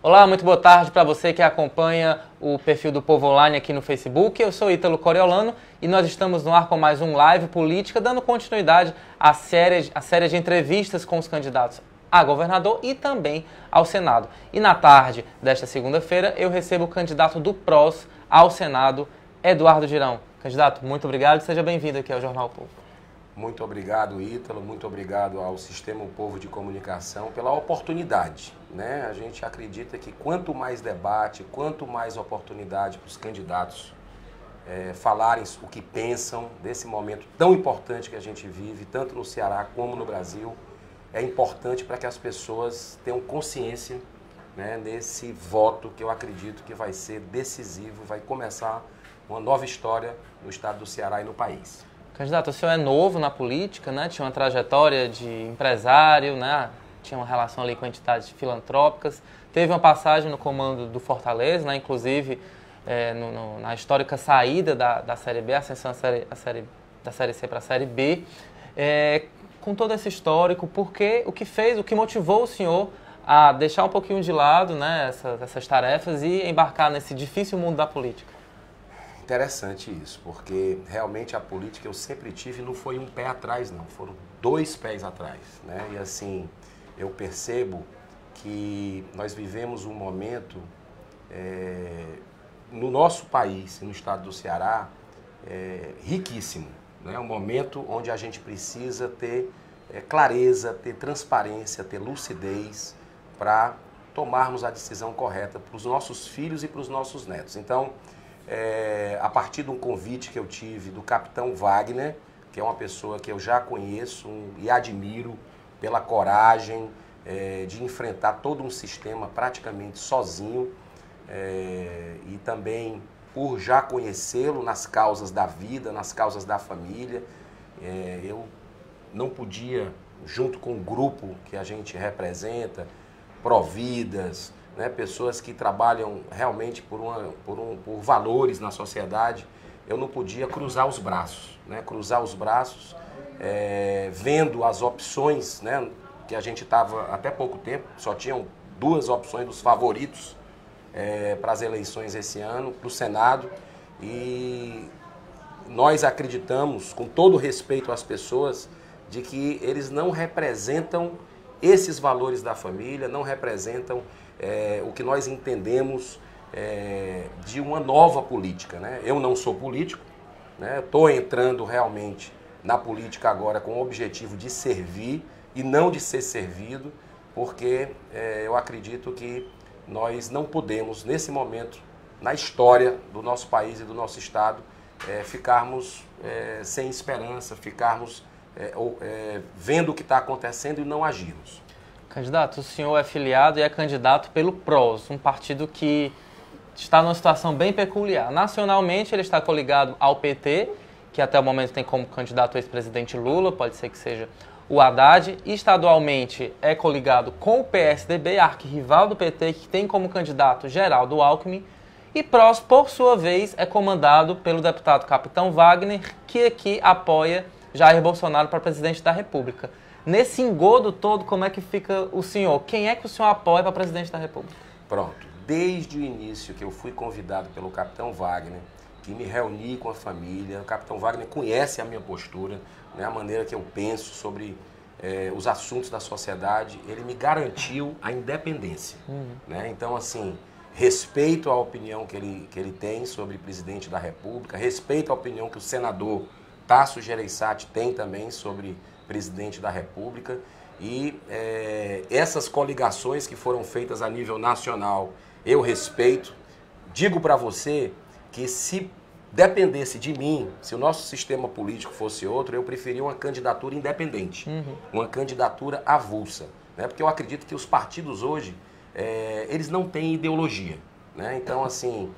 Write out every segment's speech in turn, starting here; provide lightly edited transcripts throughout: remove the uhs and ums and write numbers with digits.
Olá, muito boa tarde para você que acompanha o perfil do Povo Online aqui no Facebook. Eu sou Ítalo Coriolano e nós estamos no ar com mais um Live Política, dando continuidade à série de entrevistas com os candidatos a governador e também ao Senado. E na tarde desta segunda-feira eu recebo o candidato do PROS ao Senado, Eduardo Girão. Candidato, muito obrigado e seja bem-vindo aqui ao Jornal Povo. Muito obrigado, Ítalo, muito obrigado ao Sistema Povo de Comunicação pela oportunidade, né? A gente acredita que quanto mais debate, quanto mais oportunidade para os candidatos falarem o que pensam desse momento tão importante que a gente vive, tanto no Ceará como no Brasil, é importante para que as pessoas tenham consciência, né, desse voto que eu acredito que vai ser decisivo, vai começar uma nova história no estado do Ceará e no país. Candidato, o senhor é novo na política, né? Tinha uma trajetória de empresário, né? Tinha uma relação ali com entidades filantrópicas, teve uma passagem no comando do Fortaleza, né? Inclusive na histórica saída da Série B, a ascensão da Série C para a Série B. Com todo esse histórico, o que motivou o senhor a deixar um pouquinho de lado, né, essas tarefas e embarcar nesse difícil mundo da política? Interessante isso, porque realmente a política eu sempre tive, não foi um pé atrás não, foram 2 pés atrás, né? E assim, eu percebo que nós vivemos um momento no nosso país, no estado do Ceará, riquíssimo, né? Um momento onde a gente precisa ter clareza, ter transparência, ter lucidez para tomarmos a decisão correta para os nossos filhos e para os nossos netos. Então, a partir de um convite que eu tive do capitão Wagner, que é uma pessoa que eu já conheço e admiro pela coragem de enfrentar todo um sistema praticamente sozinho, e também por já conhecê-lo nas causas da vida, nas causas da família, eu não podia, junto com o grupo que a gente representa, Providas, né, pessoas que trabalham realmente por valores na sociedade, eu não podia cruzar os braços, né, vendo as opções, né, que a gente estava até pouco tempo, só tinham 2 opções dos favoritos para as eleições esse ano, para o Senado, e nós acreditamos, com todo respeito às pessoas, de que eles não representam esses valores da família, não representam o que nós entendemos de uma nova política, né? Eu não sou político, né? Estou entrando realmente na política agora com o objetivo de servir e não de ser servido, porque eu acredito que nós não podemos, nesse momento, na história do nosso país e do nosso estado, ficarmos sem esperança, ficarmos vendo o que está acontecendo e não agirmos. Candidato, o senhor é filiado e é candidato pelo PROS, um partido que está numa situação bem peculiar. Nacionalmente, ele está coligado ao PT, que até o momento tem como candidato o ex-presidente Lula, pode ser que seja o Haddad. Estadualmente, é coligado com o PSDB, arquirrival do PT, que tem como candidato Geraldo Alckmin. E PROS, por sua vez, é comandado pelo deputado capitão Wagner, que aqui apoia Jair Bolsonaro para presidente da República. Nesse engodo todo, como é que fica o senhor? Quem é que o senhor apoia para presidente da República? Pronto. Desde o início que eu fui convidado pelo capitão Wagner, que me reuni com a família, o capitão Wagner conhece a minha postura, né, a maneira que eu penso sobre os assuntos da sociedade, ele me garantiu a independência. Né? Então, assim, respeito a opinião que ele tem sobre presidente da República, respeito a opinião que o senador Tasso Gereissati tem também sobre presidente da República, e essas coligações que foram feitas a nível nacional, eu respeito. Digo para você que se dependesse de mim, se o nosso sistema político fosse outro, eu preferia uma candidatura independente, uma candidatura avulsa, né? Porque eu acredito que os partidos hoje, eles não têm ideologia, né? Então, assim,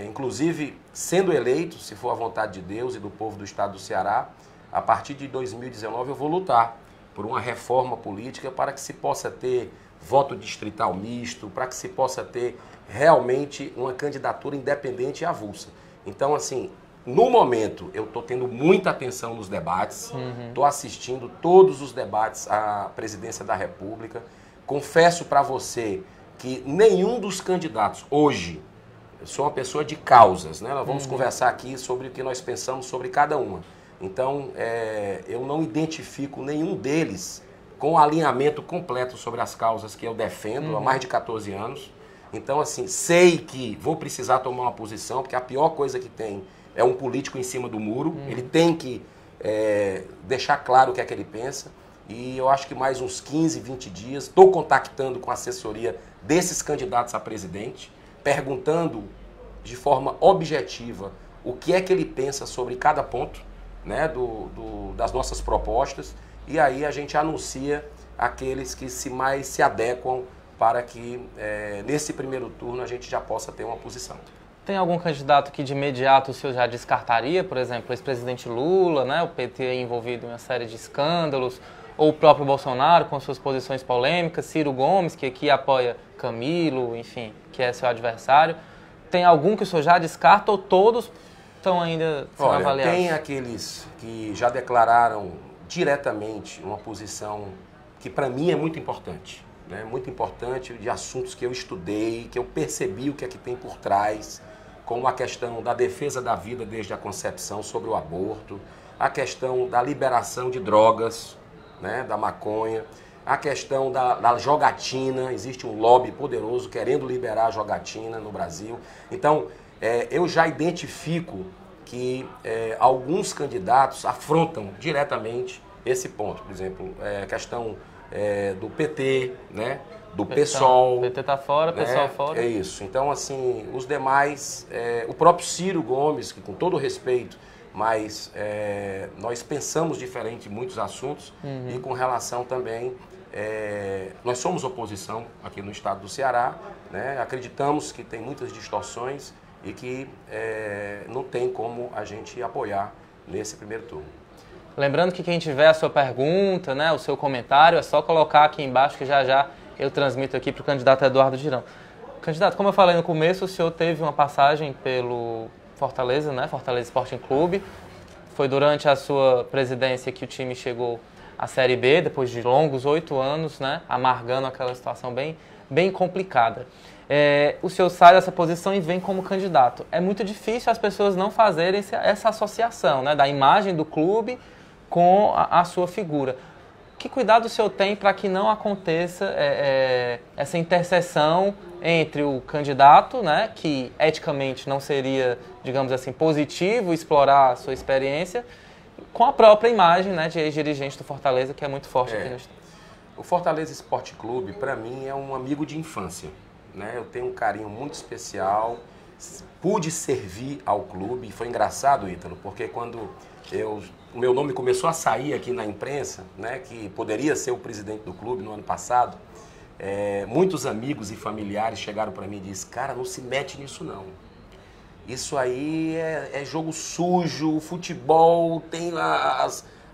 inclusive, sendo eleito, se for a vontade de Deus e do povo do estado do Ceará, a partir de 2019 eu vou lutar por uma reforma política para que se possa ter voto distrital misto, para que se possa ter realmente uma candidatura independente e avulsa. Então, assim, no momento, eu estou tendo muita atenção nos debates, estou assistindo todos os debates à presidência da República. Confesso para você que nenhum dos candidatos hoje, eu sou uma pessoa de causas, né? Nós vamos conversar aqui sobre o que nós pensamos sobre cada uma. Então, eu não identifico nenhum deles com alinhamento completo sobre as causas que eu defendo há mais de 14 anos. Então, assim, sei que vou precisar tomar uma posição, porque a pior coisa que tem é um político em cima do muro. Ele tem que deixar claro o que é que ele pensa. E eu acho que mais uns 15, 20 dias, estou contactando com a assessoria desses candidatos a presidente, perguntando de forma objetiva o que é que ele pensa sobre cada ponto, né, das nossas propostas. E aí a gente anuncia aqueles que mais se adequam para que nesse primeiro turno a gente já possa ter uma posição. Tem algum candidato que de imediato o senhor já descartaria? Por exemplo, o ex-presidente Lula, né, o PT envolvido em uma série de escândalos, ou o próprio Bolsonaro com suas posições polêmicas, Ciro Gomes, que aqui apoia Camilo, enfim, que é seu adversário. Tem algum que o senhor já descarta ou todos estão ainda sendo avaliados? Tem aqueles que já declararam diretamente uma posição que para mim é muito importante, né? Muito importante, de assuntos que eu estudei, que eu percebi o que é que tem por trás, como a questão da defesa da vida desde a concepção sobre o aborto, a questão da liberação de drogas, né, da maconha, a questão da jogatina. Existe um lobby poderoso querendo liberar a jogatina no Brasil. Então, eu já identifico que alguns candidatos afrontam diretamente esse ponto. Por exemplo, a questão do PT, né, do PSOL. O PT está fora, né, PSOL fora. É isso. Então, assim, os demais, o próprio Ciro Gomes, que com todo respeito, mas nós pensamos diferente em muitos assuntos e com relação também, nós somos oposição aqui no estado do Ceará, né? Acreditamos que tem muitas distorções e que não tem como a gente apoiar nesse primeiro turno. Lembrando que quem tiver a sua pergunta, né, o seu comentário, é só colocar aqui embaixo que já já eu transmito aqui para o candidato Eduardo Girão. Candidato, como eu falei no começo, o senhor teve uma passagem pelo Fortaleza, né? Fortaleza Sporting Clube. Foi durante a sua presidência que o time chegou à Série B, depois de longos 8 anos, né? Amargando aquela situação bem complicada. O senhor sai dessa posição e vem como candidato. É muito difícil as pessoas não fazerem essa associação, né? Da imagem do clube com a sua figura. Que cuidado o senhor tem para que não aconteça essa interseção entre o candidato, né, que eticamente não seria, digamos assim, positivo explorar a sua experiência, com a própria imagem, né, de ex-dirigente do Fortaleza, que é muito forte aqui no estado? O Fortaleza Esporte Clube, para mim, é um amigo de infância, né? Eu tenho um carinho muito especial, pude servir ao clube, e foi engraçado, Ítalo, porque quando o meu nome começou a sair aqui na imprensa, né, que poderia ser o presidente do clube no ano passado, muitos amigos e familiares chegaram para mim e disseram: cara, não se mete nisso não. Isso aí é jogo sujo, futebol, tem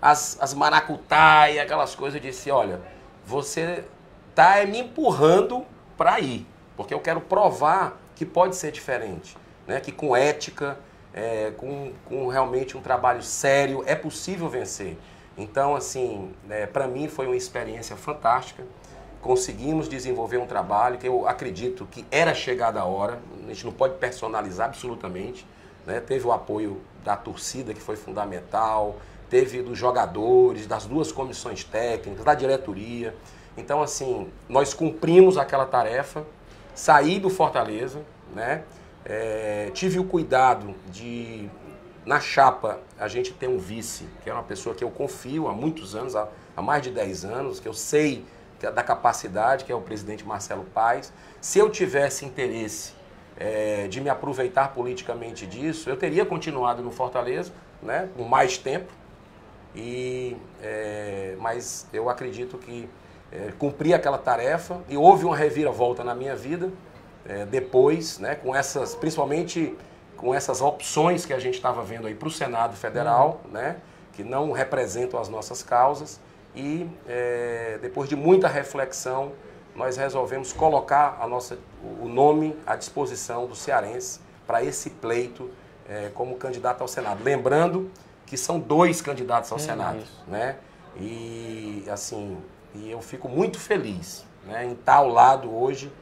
as maracutaia, aquelas coisas. Eu disse: olha, você está me empurrando para ir, porque eu quero provar que pode ser diferente, né, que com ética, com realmente um trabalho sério, é possível vencer. Então, assim, para mim foi uma experiência fantástica. Conseguimos desenvolver um trabalho que eu acredito que era chegada a hora. A gente não pode personalizar absolutamente, né? Teve o apoio da torcida, que foi fundamental, teve dos jogadores, das duas comissões técnicas, da diretoria. Então, assim, nós cumprimos aquela tarefa, saí do Fortaleza, né? Tive o cuidado de, na chapa, a gente ter um vice, que é uma pessoa que eu confio há muitos anos, há mais de 10 anos, que eu sei da capacidade, que é o presidente Marcelo Paes. Se eu tivesse interesse de me aproveitar politicamente disso, eu teria continuado no Fortaleza, né, com mais tempo, mas eu acredito que cumpri aquela tarefa e houve uma reviravolta na minha vida depois, né, principalmente com essas opções que a gente estava vendo aí para o Senado Federal, né, que não representam as nossas causas. E depois de muita reflexão, nós resolvemos colocar o nome à disposição do cearense para esse pleito como candidato ao Senado. Lembrando que são 2 candidatos ao Senado, né? E assim, eu fico muito feliz, né, em estar ao lado hoje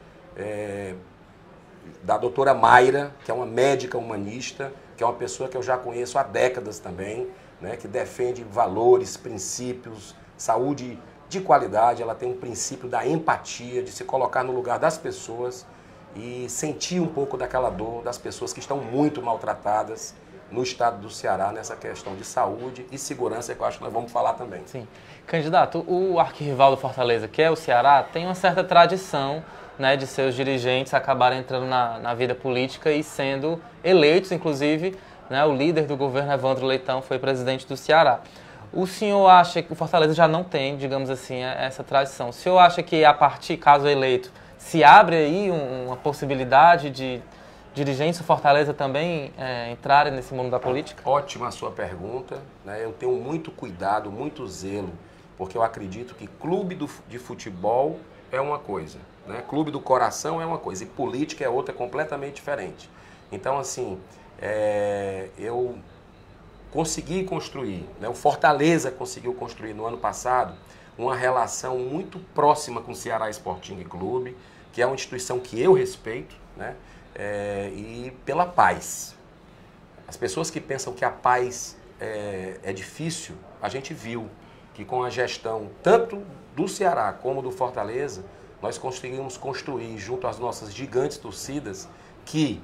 da doutora Mayra, que é uma médica humanista, que é uma pessoa que eu já conheço há décadas também, né, que defende valores, princípios, saúde de qualidade. Ela tem um princípio da empatia, de se colocar no lugar das pessoas e sentir um pouco daquela dor das pessoas que estão muito maltratadas no estado do Ceará, nessa questão de saúde e segurança, que eu acho que nós vamos falar também. Sim. Candidato, o arquirrival do Fortaleza, que é o Ceará, tem uma certa tradição, né, de seus dirigentes acabarem entrando na vida política e sendo eleitos, inclusive, né, o líder do governo, Evandro Leitão, foi presidente do Ceará. O senhor acha que o Fortaleza já não tem, digamos assim, essa tradição? O senhor acha que, a partir, caso eleito, se abre aí uma possibilidade de dirigentes do Fortaleza também entrarem nesse mundo da política? Ótima a sua pergunta, né? Eu tenho muito cuidado, muito zelo, porque eu acredito que clube de futebol é uma coisa, né? Clube do coração é uma coisa e política é outra completamente diferente. Então, assim, eu consegui construir, né? O Fortaleza conseguiu construir no ano passado uma relação muito próxima com o Ceará Sporting Clube, que é uma instituição que eu respeito, né? E pela paz. As pessoas que pensam que a paz é difícil, a gente viu que com a gestão tanto do Ceará como do Fortaleza, nós conseguimos construir junto às nossas gigantes torcidas que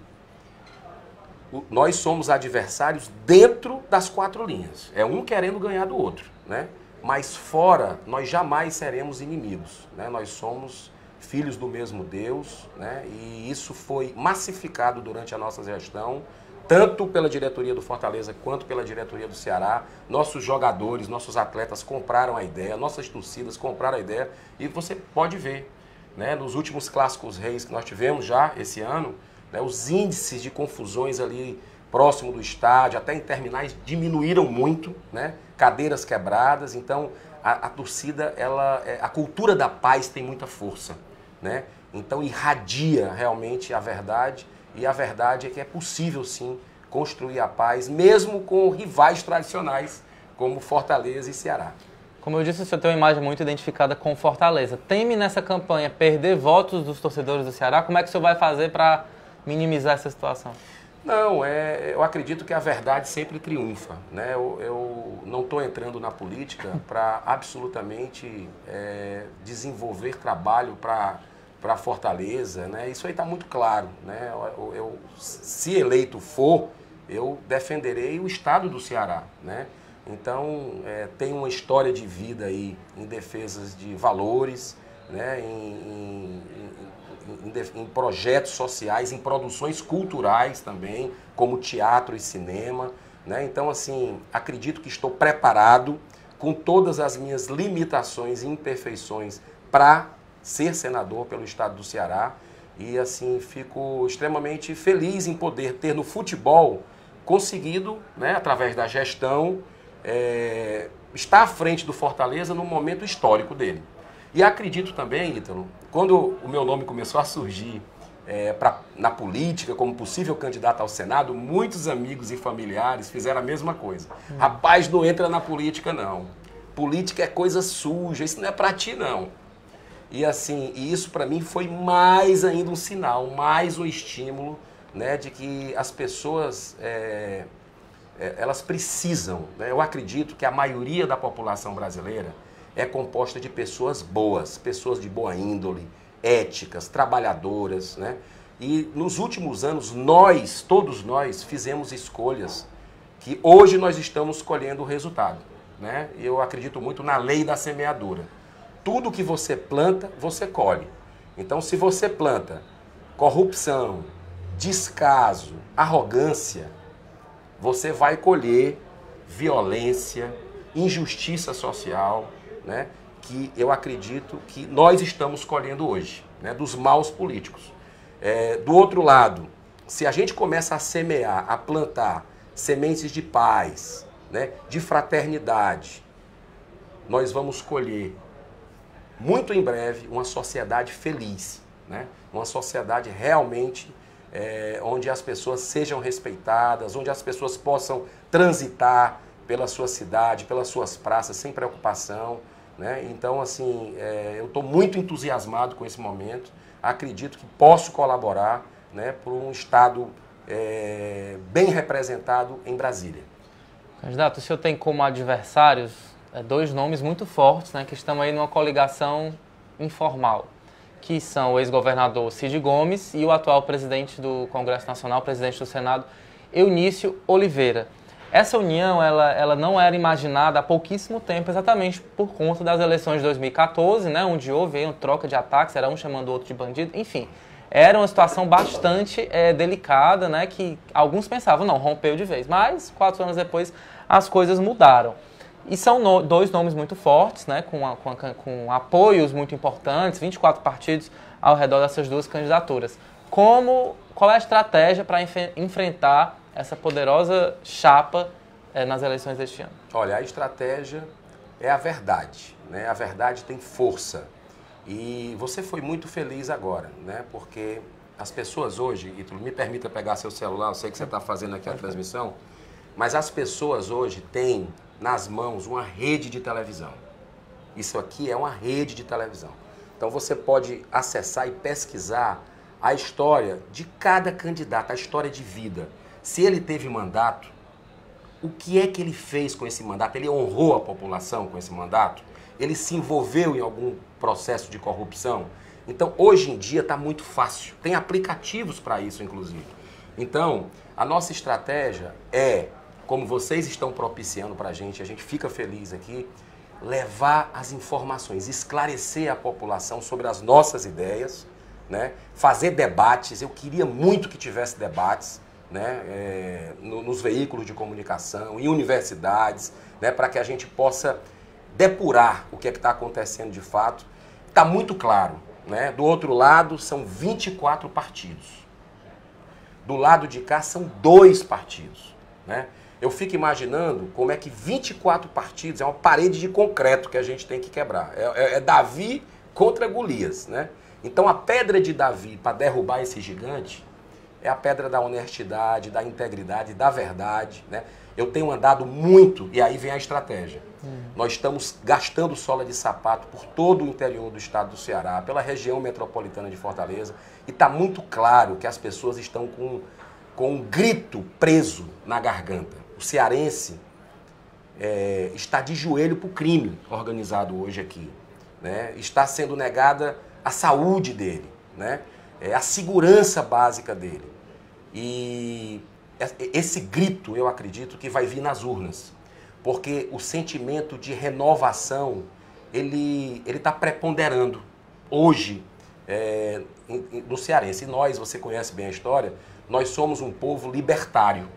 nós somos adversários dentro das 4 linhas. É um querendo ganhar do outro, né? Mas fora, nós jamais seremos inimigos, né? Nós somos filhos do mesmo Deus, né? E isso foi massificado durante a nossa gestão, tanto pela diretoria do Fortaleza quanto pela diretoria do Ceará. Nossos jogadores, nossos atletas compraram a ideia, nossas torcidas compraram a ideia, e você pode ver, né, nos últimos Clássicos Reis que nós tivemos já esse ano, né, os índices de confusões ali próximo do estádio, até em terminais, diminuíram muito, né? Cadeiras quebradas. Então a torcida, a cultura da paz tem muita força, né? Então irradia realmente a verdade, e a verdade é que é possível sim construir a paz, mesmo com rivais tradicionais como Fortaleza e Ceará. Como eu disse, o senhor tem uma imagem muito identificada com Fortaleza. Teme nessa campanha perder votos dos torcedores do Ceará? Como é que o senhor vai fazer para minimizar essa situação? Não, eu acredito que a verdade sempre triunfa, né? Eu não estou entrando na política para absolutamente desenvolver trabalho para Fortaleza, né? Isso aí está muito claro, né? Se eleito for, eu defenderei o estado do Ceará, né? Então, tem uma história de vida aí em defesas de valores, né? Em projetos sociais, em produções culturais também, como teatro e cinema, né? Então, assim, acredito que estou preparado, com todas as minhas limitações e imperfeições, para ser senador pelo estado do Ceará. E, assim, fico extremamente feliz em poder ter no futebol conseguido, né, através da gestão, estar à frente do Fortaleza num momento histórico dele. E acredito também, Ítalo, quando o meu nome começou a surgir na política como possível candidato ao Senado, muitos amigos e familiares fizeram a mesma coisa. Rapaz, não entra na política não. Política é coisa suja, isso não é pra ti não. E assim, isso para mim foi mais ainda um sinal, mais um estímulo, né, de que as pessoas elas precisam, né? Eu acredito que a maioria da população brasileira é composta de pessoas boas, pessoas de boa índole, éticas, trabalhadoras, né? E nos últimos anos, todos nós, fizemos escolhas que hoje nós estamos colhendo o resultado, né? Eu acredito muito na lei da semeadura. Tudo que você planta, você colhe. Então, se você planta corrupção, descaso, arrogância, você vai colher violência, injustiça social, né, que eu acredito que nós estamos colhendo hoje, né, dos maus políticos. Do outro lado, se a gente começa a semear, a plantar sementes de paz, né, de fraternidade, nós vamos colher muito em breve uma sociedade feliz, né, uma sociedade realmente onde as pessoas sejam respeitadas, onde as pessoas possam transitar pela sua cidade, pelas suas praças, sem preocupação, né? Então, assim, eu estou muito entusiasmado com esse momento, acredito que posso colaborar, né, por um Estado bem representado em Brasília. Candidato, o senhor tem como adversários dois nomes muito fortes, né, que estão aí numa coligação informal, que são o ex-governador Cid Gomes e o atual presidente do Congresso Nacional, presidente do Senado, Eunício Oliveira. Essa união, ela não era imaginada há pouquíssimo tempo, exatamente por conta das eleições de 2014, né, onde houve uma troca de ataques, era um chamando o outro de bandido, enfim. Era uma situação bastante delicada, né, que alguns pensavam, não, rompeu de vez, mas 4 anos depois as coisas mudaram. E são dois nomes muito fortes, né, com apoios muito importantes, 24 partidos ao redor dessas duas candidaturas. Qual é a estratégia para enfrentar essa poderosa chapa nas eleições deste ano? Olha, a estratégia é a verdade, né? A verdade tem força. E você foi muito feliz agora, né? Porque as pessoas hoje, e tu me permita pegar seu celular, eu sei que você está fazendo aqui a transmissão, mas as pessoas hoje têm nas mãos uma rede de televisão. Isso aqui é uma rede de televisão. Então você pode acessar e pesquisar a história de cada candidato, a história de vida. Se ele teve mandato, o que é que ele fez com esse mandato? Ele honrou a população com esse mandato? Ele se envolveu em algum processo de corrupção? Então, hoje em dia está muito fácil. Tem aplicativos para isso, inclusive. Então, a nossa estratégia é, como vocês estão propiciando para a gente fica feliz aqui, levar as informações, esclarecer a população sobre as nossas ideias, né? Fazer debates. Eu queria muito que tivesse debates, né, nos veículos de comunicação, em universidades, né, para que a gente possa depurar o que é que está acontecendo de fato. Está muito claro, né? Do outro lado são 24 partidos. Do lado de cá são 2 partidos, né? Eu fico imaginando como é que 24 partidos é uma parede de concreto que a gente tem que quebrar. É Davi contra Golias, né? Então a pedra de Davi para derrubar esse gigante é a pedra da honestidade, da integridade, da verdade, né? Eu tenho andado muito, e aí vem a estratégia. Nós estamos gastando sola de sapato por todo o interior do estado do Ceará, pela região metropolitana de Fortaleza, e está muito claro que as pessoas estão com um grito preso na garganta. O cearense está de joelho para o crime organizado hoje aqui, né? Está sendo negada a saúde dele, né? A segurança básica dele. E esse grito, eu acredito que vai vir nas urnas, porque o sentimento de renovação, ele está preponderando hoje no cearense. E nós, você conhece bem a história, nós somos um povo libertário,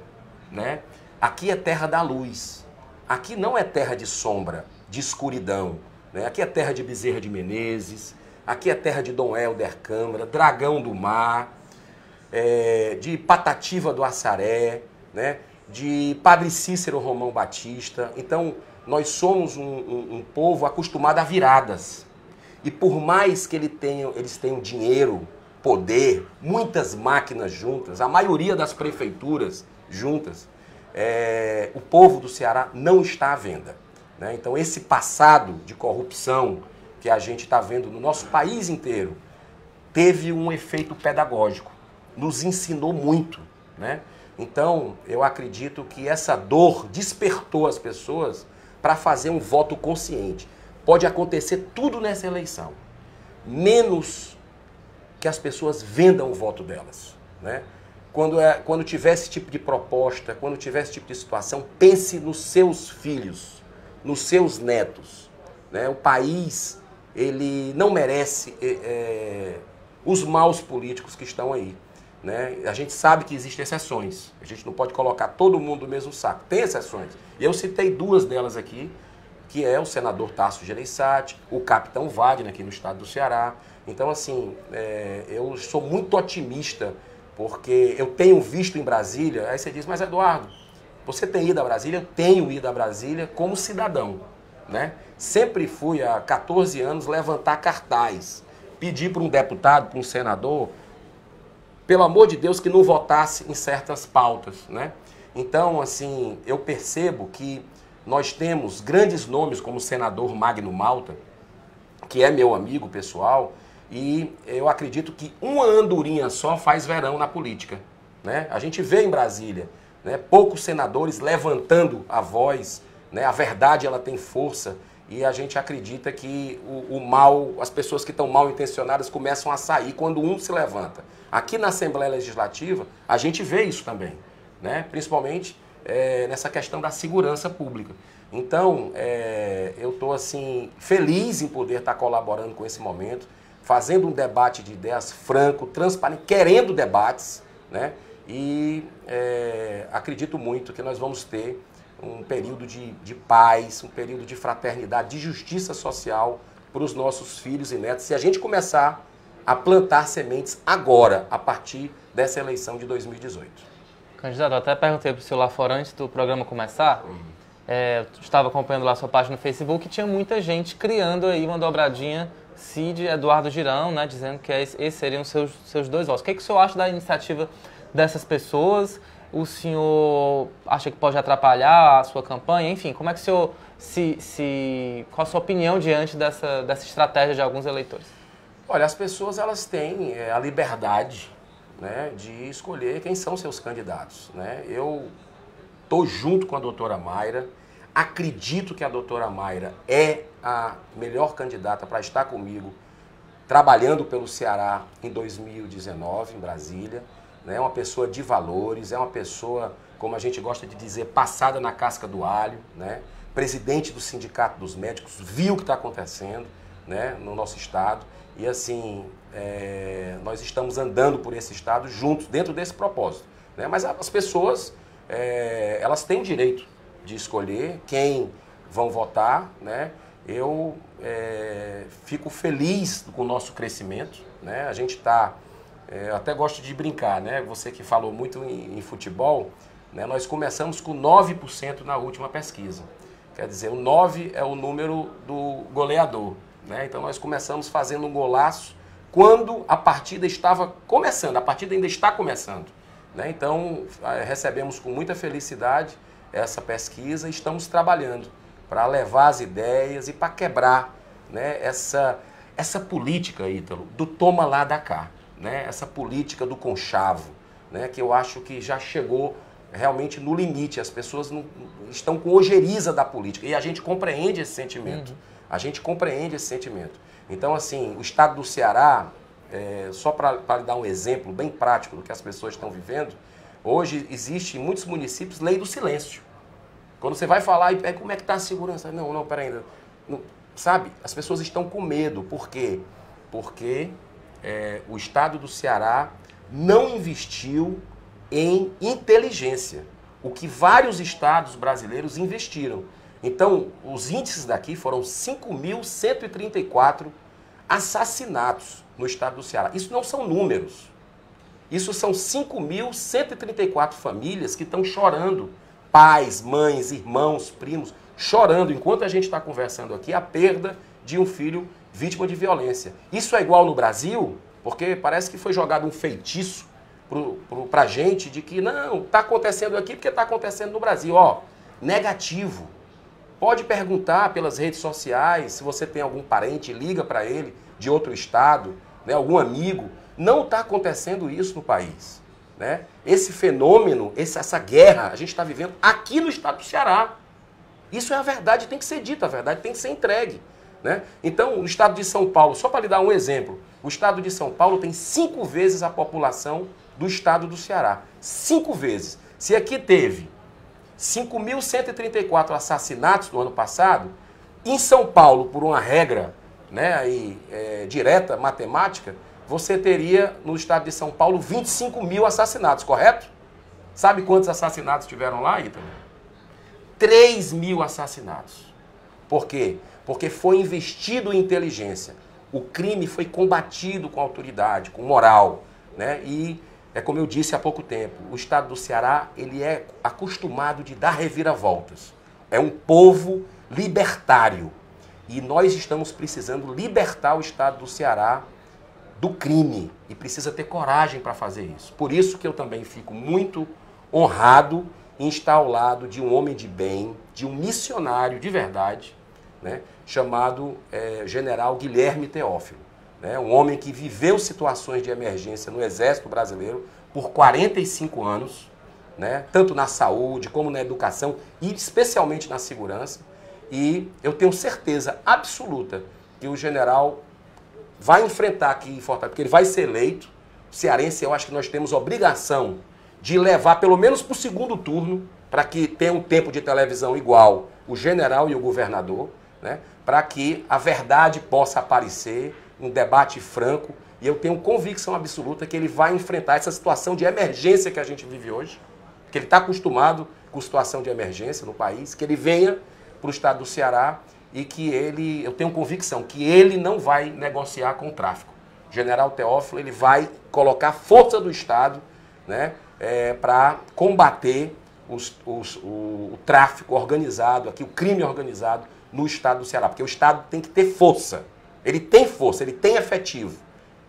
né? Aqui é terra da luz, aqui não é terra de sombra, de escuridão, né? Aqui é terra de Bezerra de Menezes, aqui é terra de Dom Helder Câmara, Dragão do Mar, de Patativa do Assaré, né? De Padre Cícero Romão Batista. Então, nós somos um povo acostumado a viradas. E por mais que eles tenham dinheiro, poder, muitas máquinas juntas, a maioria das prefeituras juntas, o povo do Ceará não está à venda, né? Então, esse passado de corrupção que a gente está vendo no nosso país inteiro teve um efeito pedagógico, nos ensinou muito, né? Então, eu acredito que essa dor despertou as pessoas para fazer um voto consciente. Pode acontecer tudo nessa eleição, menos que as pessoas vendam o voto delas, né? Quando tiver esse tipo de proposta, quando tiver esse tipo de situação, pense nos seus filhos, nos seus netos, né? O país, ele não merece os maus políticos que estão aí, né? A gente sabe que existem exceções, a gente não pode colocar todo mundo no mesmo saco, tem exceções. E eu citei 2 delas aqui, que é o senador Tasso Gereissati, o capitão Wagner aqui no estado do Ceará. Então, assim, eu sou muito otimista, porque eu tenho visto em Brasília, aí você diz, mas Eduardo, você tem ido a Brasília? Eu tenho ido a Brasília como cidadão, né? Sempre fui, há 14 anos, levantar cartaz, pedir para um deputado, para um senador, pelo amor de Deus, que não votasse em certas pautas, né? Então, assim, eu percebo que nós temos grandes nomes como o senador Magno Malta, que é meu amigo pessoal, e eu acredito que uma andorinha só faz verão na política, né? A gente vê em Brasília, né, poucos senadores levantando a voz, né? A verdade ela tem força e a gente acredita que o mal, as pessoas que estão mal intencionadas começam a sair quando um se levanta. Aqui na Assembleia Legislativa a gente vê isso também, né? Principalmente nessa questão da segurança pública. Então, eu estou assim, feliz em poder estar colaborando com esse momento, fazendo um debate de ideias franco, transparente, querendo debates, né? E acredito muito que nós vamos ter um período de paz, um período de fraternidade, de justiça social para os nossos filhos e netos, se a gente começar a plantar sementes agora, a partir dessa eleição de 2018. Candidato, eu até perguntei para o senhor lá fora antes do programa começar. Eu estava acompanhando lá a sua página no Facebook e tinha muita gente criando aí uma dobradinha Cid Eduardo Girão, né, dizendo que esses seriam seus dois votos. O que o senhor acha da iniciativa dessas pessoas? O senhor acha que pode atrapalhar a sua campanha? Enfim, como é que o senhor qual a sua opinião diante dessa estratégia de alguns eleitores? Olha, as pessoas elas têm a liberdade, né, de escolher quem são seus candidatos, né? Eu estou junto com a doutora Mayra, acredito que a doutora Mayra é a melhor candidata para estar comigo, trabalhando pelo Ceará em 2019, em Brasília. É uma pessoa de valores, é uma pessoa, como a gente gosta de dizer, passada na casca do alho, né? Presidente do Sindicato dos Médicos, viu o que está acontecendo, né, no nosso estado. E assim, nós estamos andando por esse estado juntos, dentro desse propósito, né? Mas as pessoas, elas têm o direito de escolher quem vão votar, né? Eu fico feliz com o nosso crescimento, né? A gente está, eu até gosto de brincar, né? Você que falou muito em futebol, né? Nós começamos com 9% na última pesquisa. Quer dizer, o 9 é o número do goleador, né? Então nós começamos fazendo um golaço quando a partida estava começando, a partida ainda está começando, né? Então recebemos com muita felicidade essa pesquisa e estamos trabalhando para levar as ideias e para quebrar, né, essa política, Ítalo, do toma lá da cá, né? Essa política do conchavo, né, que eu acho que já chegou realmente no limite. As pessoas não estão com ojeriza da política e a gente compreende esse sentimento. A gente compreende esse sentimento. Então, assim, o estado do Ceará, só para dar um exemplo bem prático do que as pessoas estão vivendo, hoje existe em muitos municípios lei do silêncio. Quando você vai falar, como é que está a segurança? Não, peraí. Não, sabe? As pessoas estão com medo. Por quê? Porque o estado do Ceará não investiu em inteligência, o que vários estados brasileiros investiram. Então, os índices daqui foram 5.134 assassinatos no estado do Ceará. Isso não são números. Isso são 5.134 famílias que estão chorando. Pais, mães, irmãos, primos, chorando, enquanto a gente está conversando aqui, a perda de um filho vítima de violência. Isso é igual no Brasil, porque parece que foi jogado um feitiço para a gente de que não, está acontecendo aqui porque está acontecendo no Brasil. Ó, negativo. Pode perguntar pelas redes sociais, se você tem algum parente, liga para ele de outro estado, né, algum amigo. Não está acontecendo isso no país, né? Esse fenômeno, essa guerra, a gente está vivendo aqui no estado do Ceará. Isso é a verdade, tem que ser dita, a verdade tem que ser entregue, né? Então, o estado de São Paulo, só para lhe dar um exemplo, o estado de São Paulo tem 5 vezes a população do estado do Ceará. 5 vezes. Se aqui teve 5.134 assassinatos no ano passado, em São Paulo, por uma regra, né, direta, matemática, você teria no estado de São Paulo 25 mil assassinatos, correto? Sabe quantos assassinatos tiveram lá, Ítalo? 3 mil assassinatos. Por quê? Porque foi investido em inteligência. O crime foi combatido com autoridade, com moral, né? E é como eu disse há pouco tempo, o estado do Ceará, ele é acostumado de dar reviravoltas. É um povo libertário. E nós estamos precisando libertar o estado do Ceará do crime e precisa ter coragem para fazer isso. Por isso que eu também fico muito honrado em estar ao lado de um homem de bem, de um missionário de verdade, né, chamado General Guilherme Teófilo, né, um homem que viveu situações de emergência no Exército Brasileiro por 45 anos, né, tanto na saúde como na educação e especialmente na segurança. E eu tenho certeza absoluta que o general vai enfrentar aqui em Fortaleza, porque ele vai ser eleito. Cearense, eu acho que nós temos obrigação de levar pelo menos para o segundo turno, para que tenha um tempo de televisão igual o general e o governador, né, para que a verdade possa aparecer, um debate franco. E eu tenho convicção absoluta que ele vai enfrentar essa situação de emergência que a gente vive hoje, que ele está acostumado com situação de emergência no país, que ele venha para o estado do Ceará e que eu tenho convicção que ele não vai negociar com o tráfico. O general Teófilo, ele vai colocar a força do Estado, né, para combater o tráfico organizado, aqui, o crime organizado no estado do Ceará, porque o Estado tem que ter força. Ele tem força, ele tem efetivo,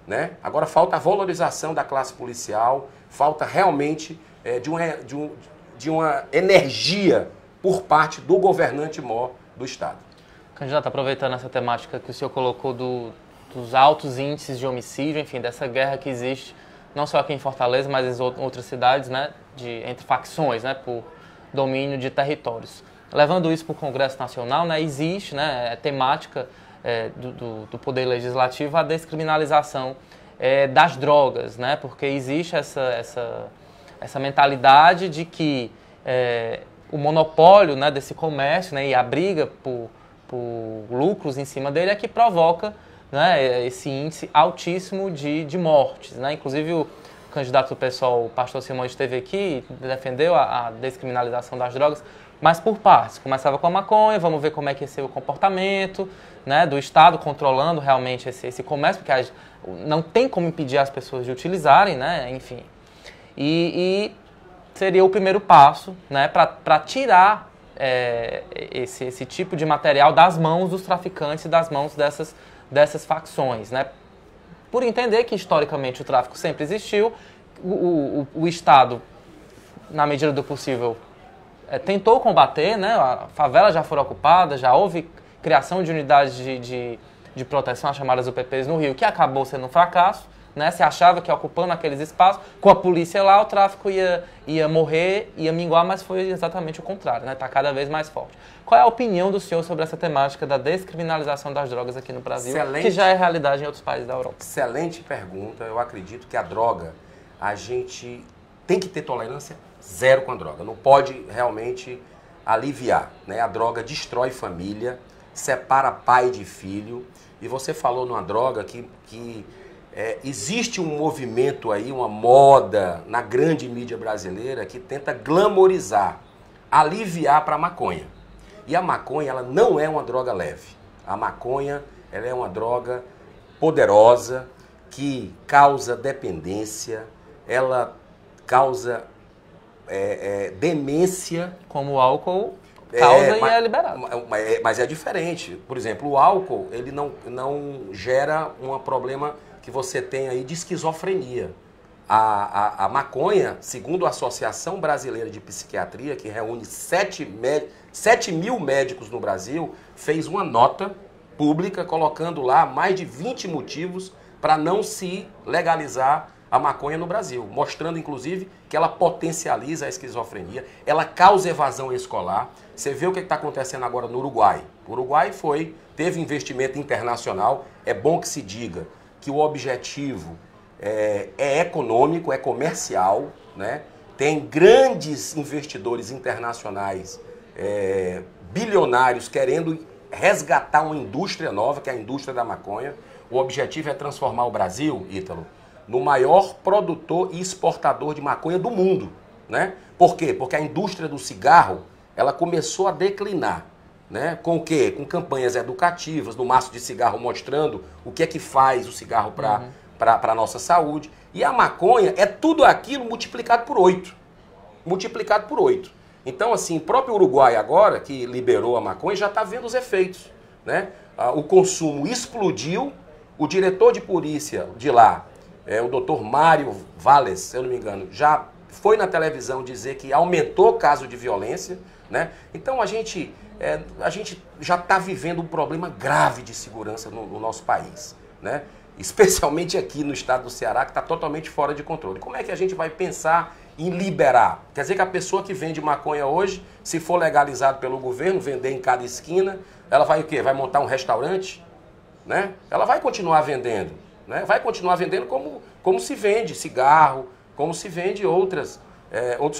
né? Agora falta a valorização da classe policial, falta realmente de uma energia por parte do governante maior do Estado. Candidato, aproveitando essa temática que o senhor colocou dos altos índices de homicídio, enfim, dessa guerra que existe, não só aqui em Fortaleza, mas em outras cidades, né, entre facções, né, por domínio de territórios. Levando isso para o Congresso Nacional, né, existe, né, temática do Poder Legislativo a descriminalização das drogas, né, porque existe essa mentalidade de que o monopólio, né, desse comércio, né, e a briga por lucros em cima dele é que provoca, né, esse índice altíssimo de mortes, né? Inclusive o candidato do PSOL, o pastor Simões, esteve aqui e defendeu a descriminalização das drogas, mas por partes. Começava com a maconha, vamos ver como é que ia ser o comportamento, né, do Estado controlando realmente esse comércio, porque não tem como impedir as pessoas de utilizarem, né, enfim. E seria o primeiro passo, né, para tirar esse tipo de material das mãos dos traficantes e das mãos dessas facções, né? Por entender que historicamente o tráfico sempre existiu, o Estado, na medida do possível, tentou combater, né? A favela já foi ocupada, já houve criação de unidades de proteção, as chamadas UPPs no Rio, que acabou sendo um fracasso, né? Se achava que ocupando aqueles espaços, com a polícia lá, o tráfico ia morrer, ia minguar, mas foi exatamente o contrário, né? Está cada vez mais forte. Qual é a opinião do senhor sobre essa temática da descriminalização das drogas aqui no Brasil, que já é realidade em outros países da Europa? Excelente pergunta. Eu acredito que a droga, a gente tem que ter tolerância zero com a droga. Não pode realmente aliviar, né? A droga destrói família, separa pai de filho. E você falou numa droga que existe um movimento aí, uma moda na grande mídia brasileira que tenta glamorizar, aliviar para a maconha. E a maconha, ela não é uma droga leve. A maconha, ela é uma droga poderosa que causa dependência, ela causa demência. Como o álcool causa e é liberado. Mas é diferente. Por exemplo, o álcool, ele não gera um problema que você tem aí de esquizofrenia. A maconha, segundo a Associação Brasileira de Psiquiatria, que reúne 7 mil médicos no Brasil, fez uma nota pública colocando lá mais de 20 motivos para não se legalizar a maconha no Brasil, mostrando inclusive que ela potencializa a esquizofrenia, ela causa evasão escolar. Você vê o que está acontecendo agora no Uruguai. O Uruguai teve investimento internacional, é bom que se diga que o objetivo é econômico, é comercial, né? Tem grandes investidores internacionais, bilionários, querendo resgatar uma indústria nova, que é a indústria da maconha. O objetivo é transformar o Brasil, Ítalo, no maior produtor e exportador de maconha do mundo, né? Por quê? Porque a indústria do cigarro, ela começou a declinar, né? Com o quê? Com campanhas educativas, no maço de cigarro mostrando o que é que faz o cigarro para a nossa saúde. E a maconha é tudo aquilo multiplicado por 8. Multiplicado por 8. Então, assim, o próprio Uruguai agora, que liberou a maconha, já está vendo os efeitos, né? O consumo explodiu O diretor de polícia de lá, o doutor Mário Valles, se eu não me engano, já foi na televisão dizer que aumentou o caso de violência, né? Então a gente já está vivendo um problema grave de segurança no nosso país, né? Especialmente aqui no estado do Ceará, que está totalmente fora de controle. Como é que a gente vai pensar em liberar? Quer dizer que a pessoa que vende maconha hoje, se for legalizado pelo governo, vender em cada esquina, ela vai o quê? Vai montar um restaurante? Né? Ela vai continuar vendendo, né? Vai continuar vendendo como se vende cigarro, como se vende outros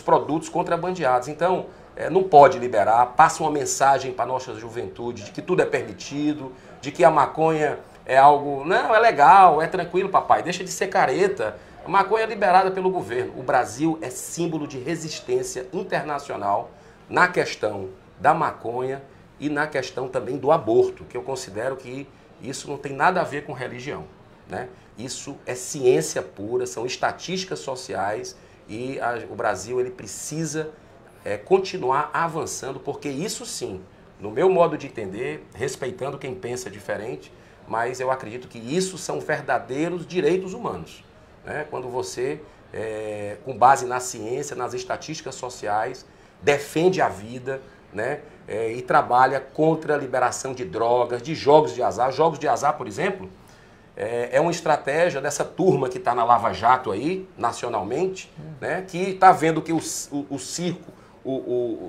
produtos contrabandeados. Então, não pode liberar, passa uma mensagem para a nossa juventude de que tudo é permitido, de que a maconha é algo, não, é legal, é tranquilo, papai, deixa de ser careta. A maconha é liberada pelo governo. O Brasil é símbolo de resistência internacional na questão da maconha e na questão também do aborto, que eu considero que isso não tem nada a ver com religião, né? Isso é ciência pura, são estatísticas sociais e o Brasil ele precisa continuar avançando, porque isso sim, no meu modo de entender, respeitando quem pensa diferente, mas eu acredito que isso são verdadeiros direitos humanos, né? Quando você, com base na ciência, nas estatísticas sociais, defende a vida, né? E trabalha contra a liberação de drogas, de jogos de azar. Jogos de azar, por exemplo, é uma estratégia dessa turma que está na Lava Jato aí, nacionalmente, né? Que está vendo que o circo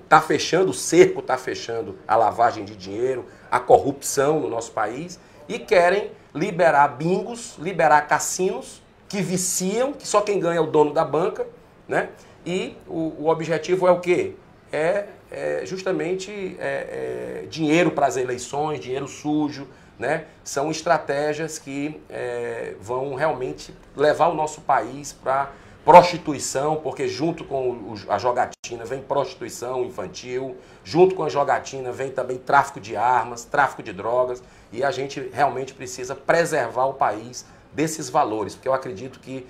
está fechando, o cerco está fechando a lavagem de dinheiro, a corrupção no nosso país, e querem liberar bingos, liberar cassinos que viciam, que só quem ganha é o dono da banca, né? E o objetivo é o quê? Justamente dinheiro para as eleições, dinheiro sujo, né? São estratégias que vão realmente levar o nosso país para prostituição, porque junto com a jogatina vem prostituição infantil, junto com a jogatina vem também tráfico de armas, tráfico de drogas, e a gente realmente precisa preservar o país desses valores, porque eu acredito que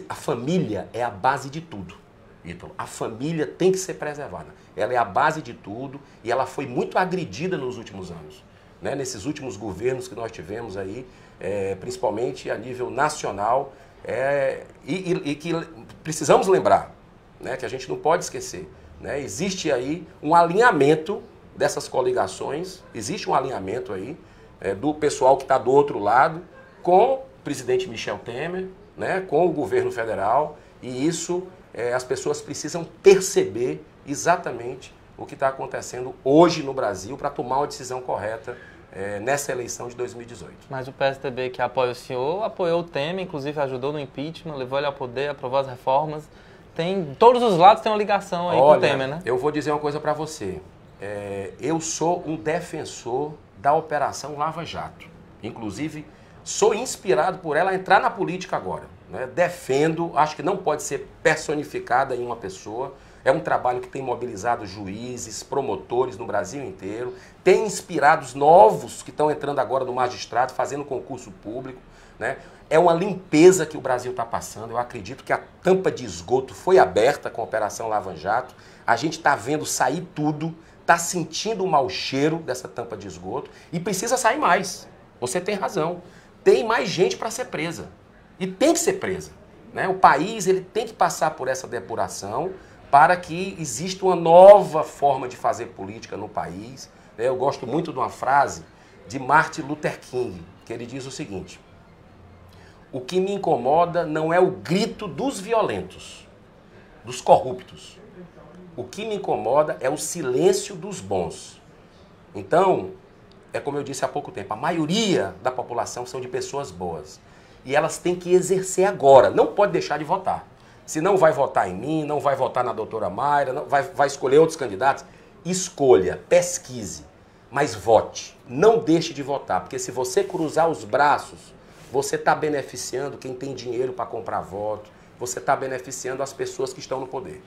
a família é a base de tudo. Ítalo, a família tem que ser preservada. Ela é a base de tudo e ela foi muito agredida nos últimos anos, né? Nesses últimos governos que nós tivemos aí, principalmente a nível nacional, e que precisamos lembrar, né? Que a gente não pode esquecer, né? Existe aí um alinhamento dessas coligações, existe um alinhamento aí do pessoal que está do outro lado com o presidente Michel Temer, né? Com o governo federal, e isso as pessoas precisam perceber exatamente o que está acontecendo hoje no Brasil para tomar uma decisão correta nessa eleição de 2018. Mas o PSDB que apoia o senhor, apoiou o Temer, inclusive ajudou no impeachment, levou ele ao poder, aprovou as reformas. Todos os lados têm uma ligação aí com o Temer, né? Eu vou dizer uma coisa para você. Eu sou um defensor da Operação Lava Jato. Inclusive, sou inspirado por ela a entrar na política agora, né? Defendo, acho que não pode ser personificada em uma pessoa. É um trabalho que tem mobilizado juízes, promotores no Brasil inteiro, tem inspirado os novos que estão entrando agora no magistrado, fazendo concurso público, né? É uma limpeza que o Brasil está passando. Eu acredito que a tampa de esgoto foi aberta com a Operação Lava Jato. A gente está vendo sair tudo, está sentindo o mau cheiro dessa tampa de esgoto e precisa sair mais. Você tem razão. Tem mais gente para ser presa. E tem que ser presa, né? O país ele tem que passar por essa depuração para que exista uma nova forma de fazer política no país. Eu gosto muito de uma frase de Martin Luther King, que ele diz o seguinte: o que me incomoda não é o grito dos violentos, dos corruptos. O que me incomoda é o silêncio dos bons. Então, como eu disse há pouco tempo, a maioria da população são de pessoas boas. E elas têm que exercer agora, não pode deixar de votar. Se não vai votar em mim, não vai votar na doutora Mayra, não, vai escolher outros candidatos, escolha, pesquise, mas vote. Não deixe de votar, porque se você cruzar os braços, você está beneficiando quem tem dinheiro para comprar voto, você está beneficiando as pessoas que estão no poder.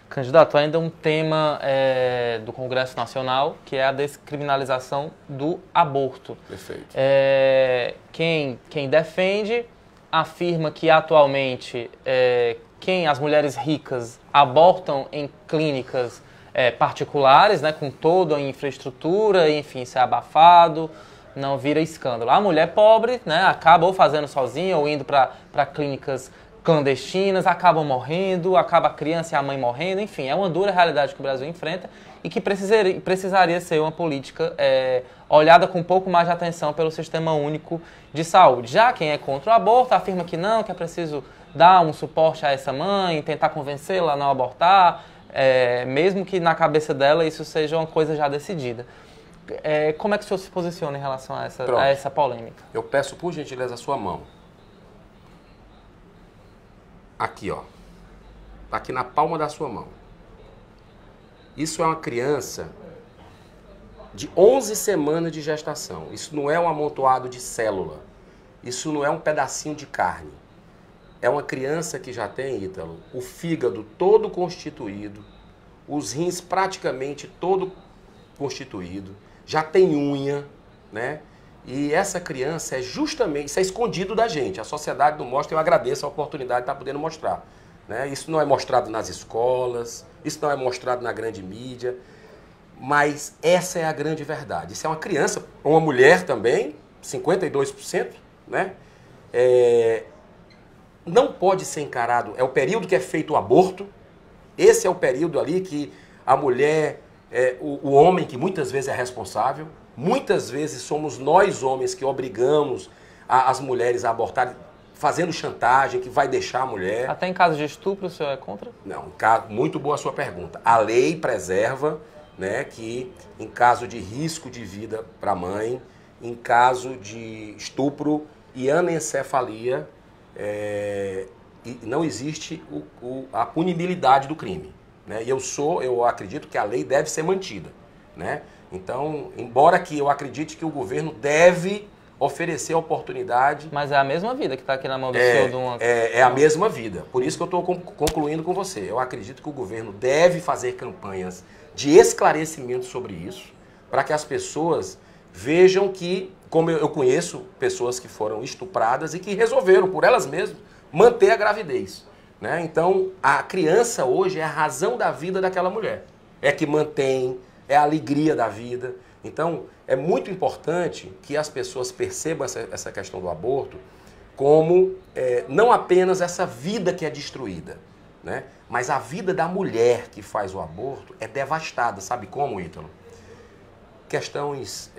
Candidato, ainda um tema do Congresso Nacional, que é a descriminalização do aborto. Perfeito. Quem defende afirma que atualmente as mulheres ricas abortam em clínicas particulares, né, com toda a infraestrutura, enfim, isso é abafado, não vira escândalo. A mulher pobre, né, acaba ou fazendo sozinha ou indo para clínicas clandestinas, acabam morrendo, acaba a criança e a mãe morrendo, enfim, é uma dura realidade que o Brasil enfrenta e que precisaria ser uma política olhada com um pouco mais de atenção pelo Sistema Único de Saúde. Já quem é contra o aborto afirma que não, que é preciso dar um suporte a essa mãe, tentar convencê-la a não abortar, mesmo que na cabeça dela isso seja uma coisa já decidida. Como é que o senhor se posiciona em relação a essa polêmica? Eu peço, por gentileza, a sua mão. Aqui, ó. Aqui na palma da sua mão. Isso é uma criança de 11 semanas de gestação. Isso não é um amontoado de célula. Isso não é um pedacinho de carne. É uma criança que já tem, Ítalo, o fígado todo constituído, os rins praticamente todo constituído, já tem unha, né? E essa criança justamente, isso é escondido da gente, a sociedade não mostra, eu agradeço a oportunidade de estar podendo mostrar. Né? Isso não é mostrado nas escolas, isso não é mostrado na grande mídia, mas essa é a grande verdade. Isso é uma criança, uma mulher também, 52%, né? Não pode ser encarado, é o período que é feito o aborto, esse é o período ali que a mulher, o homem que muitas vezes é responsável, muitas vezes somos nós homens que obrigamos as mulheres a abortarem, fazendo chantagem que vai deixar a mulher. Até em caso de estupro o senhor é contra? Não, muito boa a sua pergunta. A lei preserva, né, que em caso de risco de vida para a mãe, em caso de estupro e anencefalia, não existe a punibilidade do crime. Né? E eu acredito que a lei deve ser mantida. Né? Então, embora que eu acredite que o governo deve oferecer a oportunidade... Mas é a mesma vida que está aqui na mão do senhor. É a mesma vida. Por isso que eu estou concluindo com você. Eu acredito que o governo deve fazer campanhas de esclarecimento sobre isso, para que as pessoas vejam que, como eu conheço pessoas que foram estupradas e que resolveram, por elas mesmas, manter a gravidez. Né? Então, a criança hoje é a razão da vida daquela mulher. É que mantém, é a alegria da vida. Então, é muito importante que as pessoas percebam essa questão do aborto como não apenas essa vida que é destruída, né? Mas a vida da mulher que faz o aborto é devastada. Sabe como, Ítalo? Questões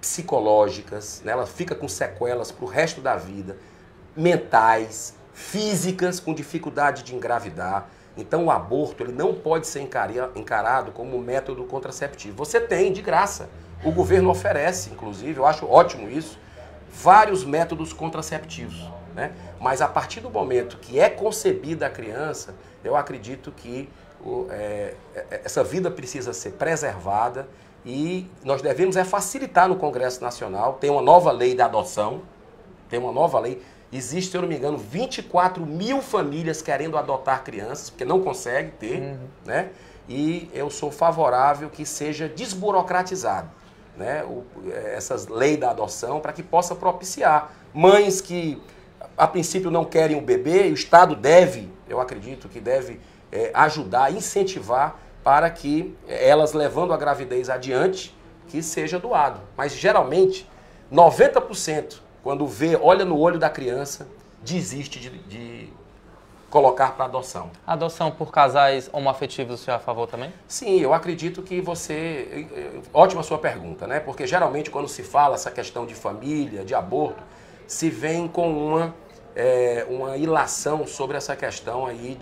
psicológicas, né? Ela fica com sequelas para o resto da vida, mentais, físicas, com dificuldade de engravidar. Então o aborto ele não pode ser encarado como um método contraceptivo. Você tem, de graça. O governo oferece, inclusive, eu acho ótimo isso, vários métodos contraceptivos. Né? Mas a partir do momento que é concebida a criança, eu acredito que essa vida precisa ser preservada e nós devemos facilitar no Congresso Nacional. Tem uma nova lei da adoção, tem uma nova lei. Existe, se eu não me engano, 24 mil famílias querendo adotar crianças, porque não consegue ter, né? E eu sou favorável que seja desburocratizado, né? Essas leis da adoção, para que possa propiciar mães que, a princípio, não querem o bebê, e o Estado deve, eu acredito que deve ajudar, incentivar, para que elas, levando a gravidez adiante, que seja doado. Mas, geralmente, 90%, quando olha no olho da criança, desiste de colocar para adoção. Adoção por casais homoafetivos, o senhor é a favor também? Sim, eu acredito que você... Ótima sua pergunta, né? Porque geralmente quando se fala essa questão de família, de aborto, se vem com uma ilação sobre essa questão aí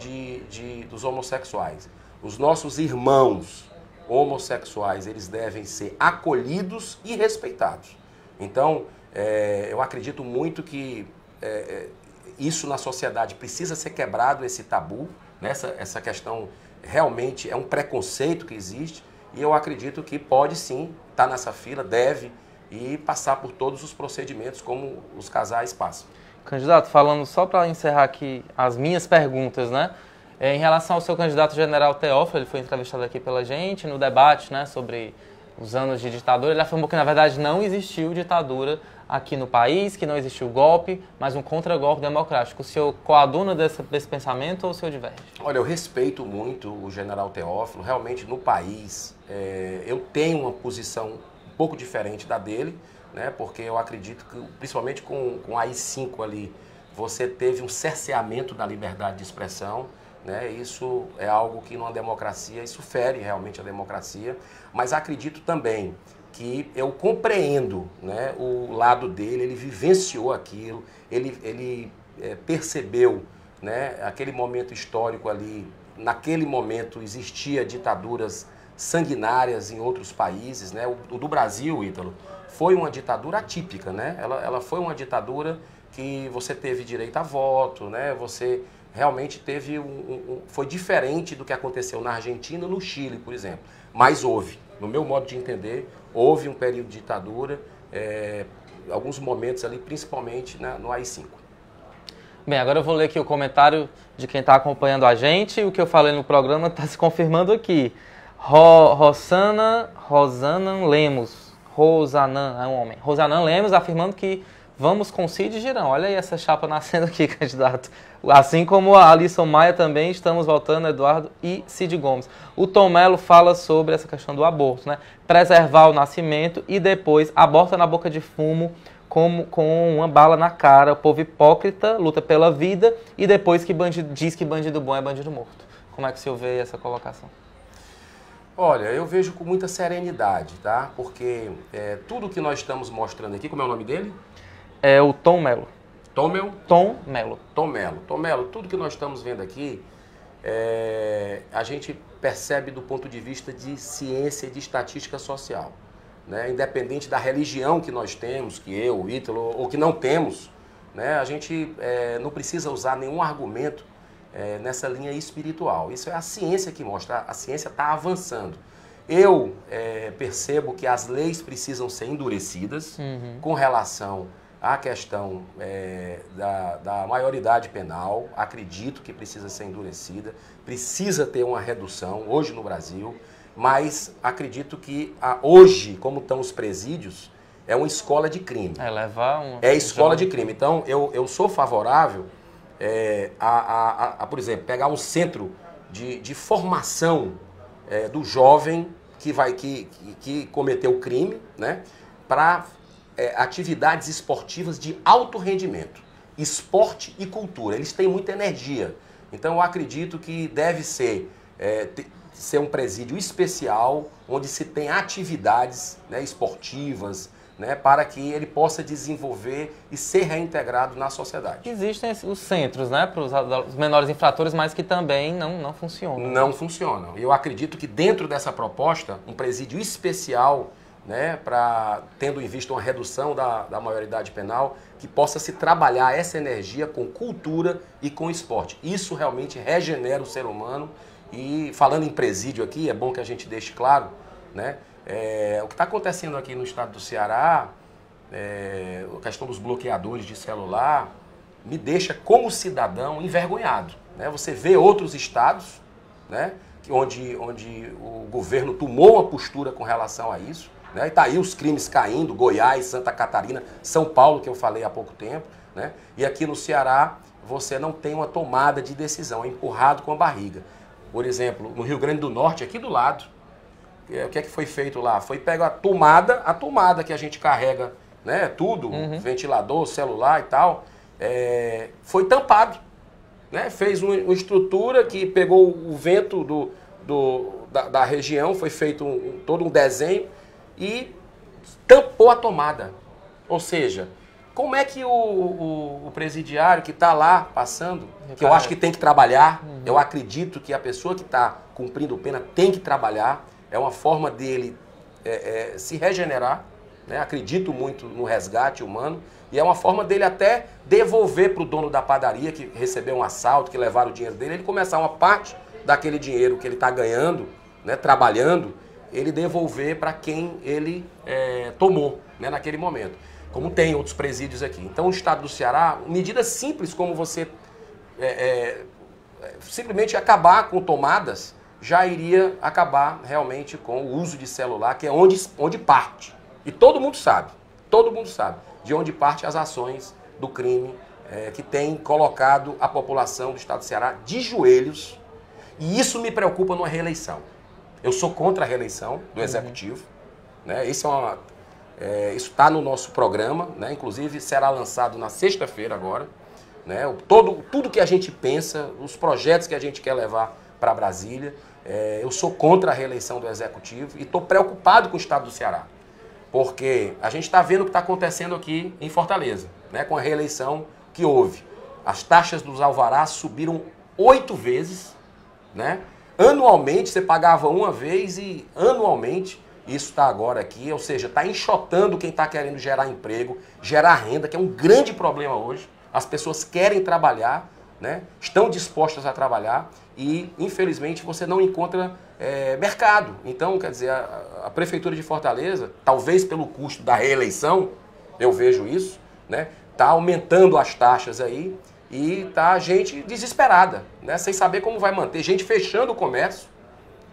dos homossexuais. Os nossos irmãos homossexuais, eles devem ser acolhidos e respeitados. Então, eu acredito muito que isso na sociedade precisa ser quebrado, esse tabu, né? Essa questão realmente é um preconceito que existe e eu acredito que pode sim estar nessa fila, deve e passar por todos os procedimentos como os casais passam. Candidato, falando só para encerrar aqui as minhas perguntas, né? Em relação ao seu candidato general Teófilo, ele foi entrevistado aqui pela gente no debate, né, sobre os anos de ditadura, ele afirmou que na verdade não existiu ditadura aqui no país, que não existiu golpe, mas um contra-golpe democrático. O senhor coaduna desse pensamento ou o senhor diverge? Olha, eu respeito muito o general Teófilo, realmente no país eu tenho uma posição um pouco diferente da dele, né? Porque eu acredito que, principalmente com a AI-5 ali, você teve um cerceamento da liberdade de expressão, né? Isso é algo que numa democracia, isso fere realmente a democracia, mas acredito também que eu compreendo, né, o lado dele, ele vivenciou aquilo, ele percebeu, né, aquele momento histórico ali, naquele momento existia ditaduras sanguinárias em outros países, né? O do Brasil, Ítalo, foi uma ditadura atípica, né? Ela foi uma ditadura que você teve direito a voto, né? Você realmente teve foi diferente do que aconteceu na Argentina, no Chile, por exemplo. Mas houve, no meu modo de entender, houve um período de ditadura, alguns momentos ali, principalmente no AI-5. Bem, agora eu vou ler aqui o comentário de quem está acompanhando a gente. O que eu falei no programa está se confirmando aqui. Rosana Lemos. Rosanan, é um homem. Rosanan Lemos afirmando que vamos com Cid Girão. Olha aí essa chapa nascendo aqui, candidato. Assim como a Alisson Maia também, estamos votando Eduardo e Cid Gomes. O Tom Melo fala sobre essa questão do aborto, né? Preservar o nascimento e depois aborta na boca de fumo com uma bala na cara. O povo hipócrita luta pela vida e depois diz que bandido bom é bandido morto. Como é que o senhor vê essa colocação? Olha, eu vejo com muita serenidade, tá? Porque tudo que nós estamos mostrando aqui, como é o nome dele? É o Tom Melo. Tom Melo? Tom Melo. Tom Melo. Tom Melo, tudo que nós estamos vendo aqui, a gente percebe do ponto de vista de ciência e de estatística social. Né? Independente da religião que nós temos, que eu, o Ítalo, ou que não temos, né? A gente não precisa usar nenhum argumento nessa linha espiritual. Isso é a ciência que mostra, a ciência está avançando. Eu percebo que as leis precisam ser endurecidas com relação à questão da maioridade penal. Acredito que precisa ser endurecida, precisa ter uma redução hoje no Brasil, mas acredito que hoje, como estão os presídios, é uma escola de crime. É escola de crime. Então, eu sou favorável por exemplo, pegar um centro de formação do jovem que cometeu o crime, né, para atividades esportivas de alto rendimento, esporte e cultura. Eles têm muita energia. Então, eu acredito que deve ser um presídio especial, onde se tem atividades, né, esportivas, né, para que ele possa desenvolver e ser reintegrado na sociedade. Existem os centros, né, para os menores infratores, mas que também não funcionam. Não funcionam. Eu acredito que dentro dessa proposta, um presídio especial, né, tendo em vista uma redução da maioridade penal, que possa se trabalhar essa energia com cultura e com esporte. Isso realmente regenera o ser humano. E falando em presídio aqui, é bom que a gente deixe claro, né? O que está acontecendo aqui no estado do Ceará, a questão dos bloqueadores de celular, me deixa, como cidadão, envergonhado. Né? Você vê outros estados, né, onde o governo tomou uma postura com relação a isso, né? E está aí os crimes caindo, Goiás, Santa Catarina, São Paulo, que eu falei há pouco tempo. Né? E aqui no Ceará, você não tem uma tomada de decisão, é empurrado com a barriga. Por exemplo, no Rio Grande do Norte, aqui do lado, o que é que foi feito lá? Foi pegar a tomada que a gente carrega, né, tudo, ventilador, celular e tal, foi tampado. Né? Fez uma estrutura que pegou o vento da região, foi feito todo um desenho e tampou a tomada. Ou seja, como é que o presidiário que está lá passando, que eu acho que tem que trabalhar, eu acredito que a pessoa que está cumprindo pena tem que trabalhar, é uma forma dele se regenerar, né? Acredito muito no resgate humano, e é uma forma dele até devolver para o dono da padaria que recebeu um assalto, que levaram o dinheiro dele, ele começar uma parte daquele dinheiro que ele está ganhando, né, trabalhando, ele devolver para quem ele tomou, né, naquele momento. Como tem outros presídios aqui. Então, o estado do Ceará, medidas simples como você simplesmente acabar com tomadas, já iria acabar realmente com o uso de celular, que é onde parte. E todo mundo sabe de onde parte as ações do crime que tem colocado a população do estado do Ceará de joelhos. E isso me preocupa numa reeleição. Eu sou contra a reeleição do Executivo. Né? Isso Isso está no nosso programa, né? Inclusive será lançado na sexta-feira agora. Né? Tudo que a gente pensa, os projetos que a gente quer levar para Brasília. Eu sou contra a reeleição do Executivo e estou preocupado com o estado do Ceará. Porque a gente está vendo o que está acontecendo aqui em Fortaleza, né? Com a reeleição que houve. As taxas dos alvarás subiram 8 vezes, né? Anualmente você pagava uma vez e anualmente isso está agora aqui, ou seja, está enxotando quem está querendo gerar emprego, gerar renda, que é um grande problema hoje. As pessoas querem trabalhar, né? Estão dispostas a trabalhar e, infelizmente, você não encontra mercado. Então, quer dizer, a Prefeitura de Fortaleza, talvez pelo custo da reeleição, eu vejo isso, né? Está aumentando as taxas aí e tá gente desesperada, né? Sem saber como vai manter, gente fechando o comércio.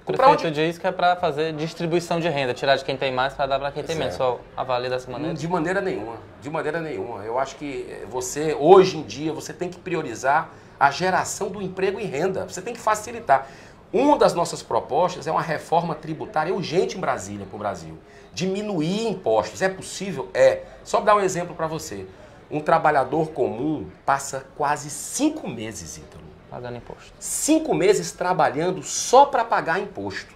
O prefeito diz que é para fazer distribuição de renda, tirar de quem tem mais para dar para quem tem menos. Só avalia dessa maneira? De maneira nenhuma, de maneira nenhuma. Eu acho que você, hoje em dia, você tem que priorizar a geração do emprego e renda. Você tem que facilitar. Uma das nossas propostas é uma reforma tributária urgente em Brasília, para o Brasil. Diminuir impostos. É possível? É. Só dar um exemplo para você. Um trabalhador comum passa quase 5 meses, Ítalo, pagando imposto. 5 meses trabalhando só para pagar imposto.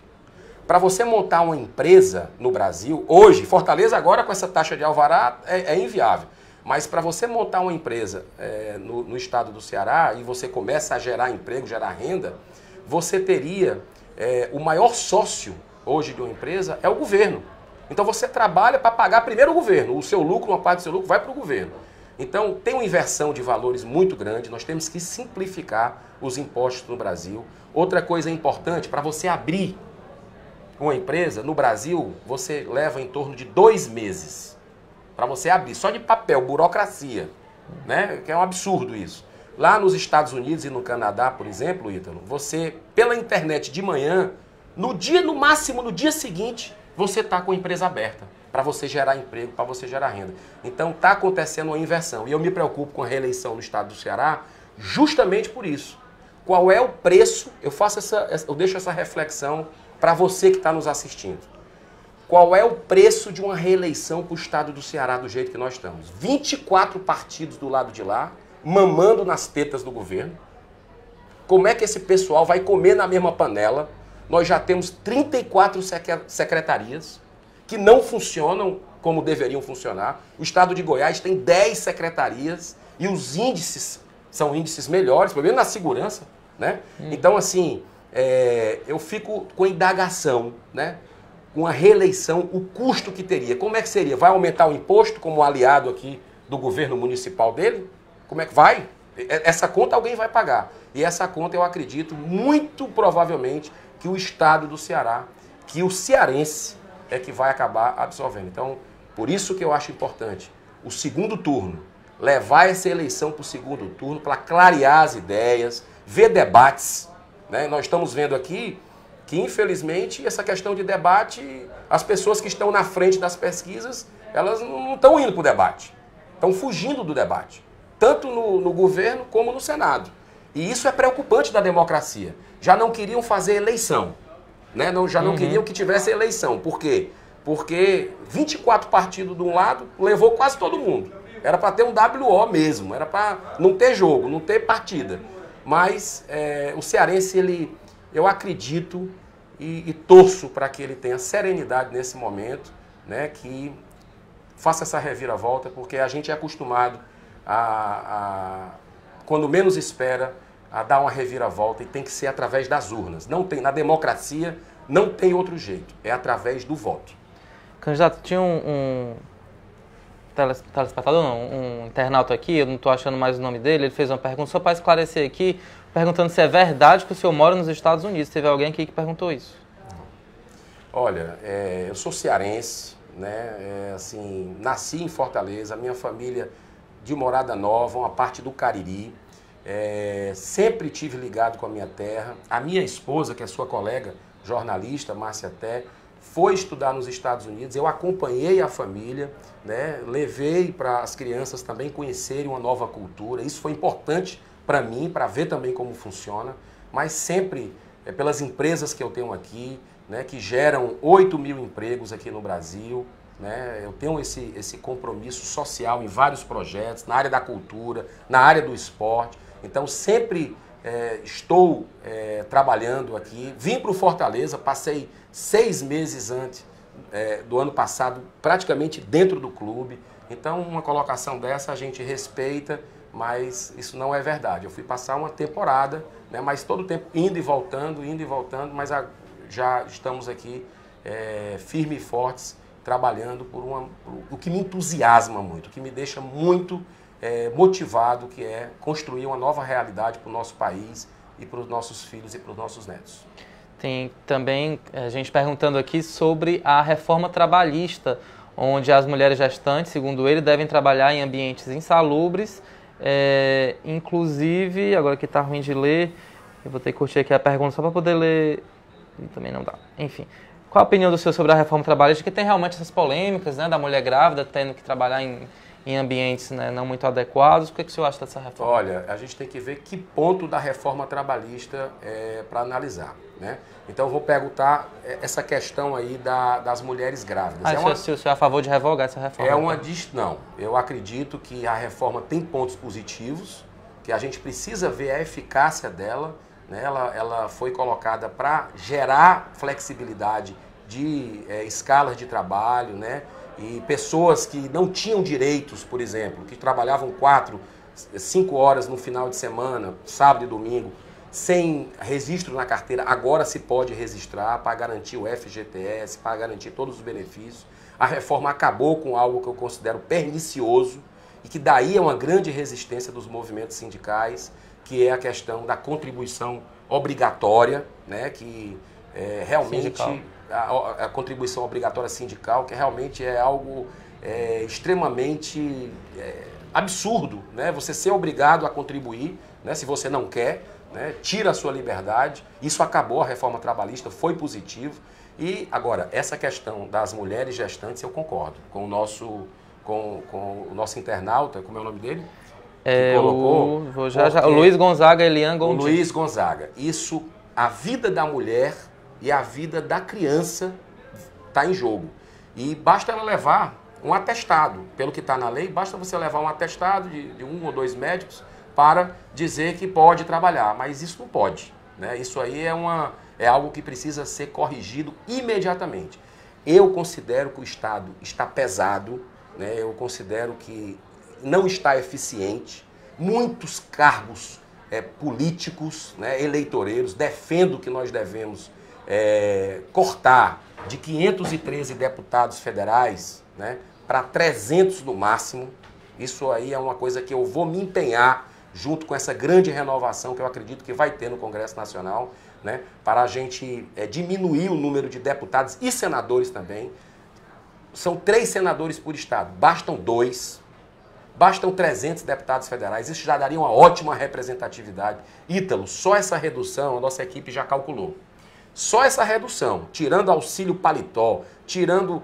Para você montar uma empresa no Brasil, hoje, Fortaleza agora com essa taxa de alvará é inviável. Mas para você montar uma empresa no estado do Ceará e você começa a gerar emprego, gerar renda, você teria o maior sócio hoje de uma empresa é o governo. Então você trabalha para pagar primeiro o governo. O seu lucro, uma parte do seu lucro vai para o governo. Então, tem uma inversão de valores muito grande, nós temos que simplificar os impostos no Brasil. Outra coisa importante, para você abrir uma empresa, no Brasil, você leva em torno de 2 meses para você abrir, só de papel, burocracia, né? Que é um absurdo isso. Lá nos Estados Unidos e no Canadá, por exemplo, Ítalo, você, pela internet de manhã, no máximo no dia seguinte, você está com a empresa aberta, para você gerar emprego, para você gerar renda. Então está acontecendo uma inversão. E eu me preocupo com a reeleição no estado do Ceará justamente por isso. Qual é o preço? Eu deixo essa reflexão para você que está nos assistindo. Qual é o preço de uma reeleição para o estado do Ceará do jeito que nós estamos? 24 partidos do lado de lá, mamando nas tetas do governo. Como é que esse pessoal vai comer na mesma panela? Nós já temos 34 secretarias que não funcionam como deveriam funcionar. O estado de Goiás tem 10 secretarias e os índices são índices melhores, pelo menos na segurança, né? Então, assim, eu fico com a indagação, né? Com a reeleição, o custo que teria. Como é que seria? Vai aumentar o imposto como aliado aqui do governo municipal dele? Como é que vai? Essa conta alguém vai pagar. E essa conta eu acredito muito provavelmente que o estado do Ceará, que o cearense é que vai acabar absorvendo. Então, por isso que eu acho importante o segundo turno, levar essa eleição para o segundo turno, para clarear as ideias, ver debates, né? Nós estamos vendo aqui que, infelizmente, essa questão de debate, as pessoas que estão na frente das pesquisas, elas não estão indo para o debate, estão fugindo do debate, tanto no governo como no Senado. E isso é preocupante da democracia. Já não queriam fazer eleição. Né? Já não queriam que tivesse eleição. Por quê? Porque 24 partidos de um lado levou quase todo mundo. Era para ter um WO mesmo, era para não ter jogo, não ter partida. Mas o cearense, eu acredito e torço para que ele tenha serenidade nesse momento, né? Que faça essa reviravolta, porque a gente é acostumado quando menos espera, a dar uma reviravolta, e tem que ser através das urnas. Não tem, na democracia não tem outro jeito, é através do voto. Candidato, tinha um telespectador, não, um internauta aqui, eu não estou achando mais o nome dele, ele fez uma pergunta só para esclarecer aqui, perguntando se é verdade que o senhor mora nos Estados Unidos. Teve alguém aqui que perguntou isso. Olha, eu sou cearense, né? Assim, nasci em Fortaleza, a minha família de Morada Nova, uma parte do Cariri. Sempre tive ligado com a minha terra. A minha esposa, que é sua colega, jornalista, Márcia Té, foi estudar nos Estados Unidos. Eu acompanhei a família, né? Levei para as crianças também conhecerem uma nova cultura. Isso foi importante para mim, para ver também como funciona, mas sempre pelas empresas que eu tenho aqui, né? Que geram 8 mil empregos aqui no Brasil, né? Eu tenho esse compromisso social em vários projetos, na área da cultura, na área do esporte. Então, sempre estou trabalhando aqui. Vim para o Fortaleza, passei 6 meses antes do ano passado, praticamente dentro do clube. Então, uma colocação dessa a gente respeita, mas isso não é verdade. Eu fui passar uma temporada, né, mas todo o tempo indo e voltando, mas já estamos aqui firmes e fortes, trabalhando por o que me entusiasma muito, o que me deixa muito motivado, que é construir uma nova realidade para o nosso país e para os nossos filhos e para os nossos netos. Tem também a gente perguntando aqui sobre a reforma trabalhista, onde as mulheres gestantes, segundo ele, devem trabalhar em ambientes insalubres, inclusive, agora que está ruim de ler, eu vou ter que curtir aqui a pergunta só para poder ler, e também não dá. Enfim, qual a opinião do senhor sobre a reforma trabalhista, que tem realmente essas polêmicas, né, da mulher grávida tendo que trabalhar em ambientes, né, não muito adequados? O que o senhor acha dessa reforma? Olha, a gente tem que ver que ponto da reforma trabalhista para analisar, né? Então eu vou perguntar essa questão aí das mulheres grávidas. Se o senhor é a favor de revogar essa reforma? Não, eu acredito que a reforma tem pontos positivos, que a gente precisa ver a eficácia dela, né? Ela foi colocada para gerar flexibilidade de escalas de trabalho, né? E pessoas que não tinham direitos, por exemplo, que trabalhavam 4, 5 horas no final de semana, sábado e domingo, sem registro na carteira, agora se pode registrar para garantir o FGTS, para garantir todos os benefícios. A reforma acabou com algo que eu considero pernicioso e que daí é uma grande resistência dos movimentos sindicais, que é a questão da contribuição obrigatória, né, que realmente a contribuição obrigatória sindical, que realmente é algo extremamente absurdo, né? Você ser obrigado a contribuir, né, se você não quer, né, tira a sua liberdade. Isso acabou, a reforma trabalhista foi positivo. E agora, essa questão das mulheres gestantes, eu concordo com o nosso internauta, como é o nome dele? O Luiz Gonzaga Elian Gondim. O Luiz Gonzaga. Isso, a vida da mulher e a vida da criança está em jogo. E basta ela levar um atestado. Pelo que está na lei, basta você levar um atestado de 1 ou 2 médicos para dizer que pode trabalhar. Mas isso não pode, né? Isso aí é algo que precisa ser corrigido imediatamente. Eu considero que o Estado está pesado, né? Eu considero que não está eficiente. Muitos cargos políticos, né, eleitoreiros, defendo que nós devemos cortar de 513 deputados federais, né, para 300 no máximo. Isso aí é uma coisa que eu vou me empenhar junto com essa grande renovação que eu acredito que vai ter no Congresso Nacional, né, para a gente diminuir o número de deputados e senadores também. São 3 senadores por estado, bastam 2. Bastam 300 deputados federais, isso já daria uma ótima representatividade. Ítalo, só essa redução a nossa equipe já calculou. Só essa redução, tirando auxílio paletó, tirando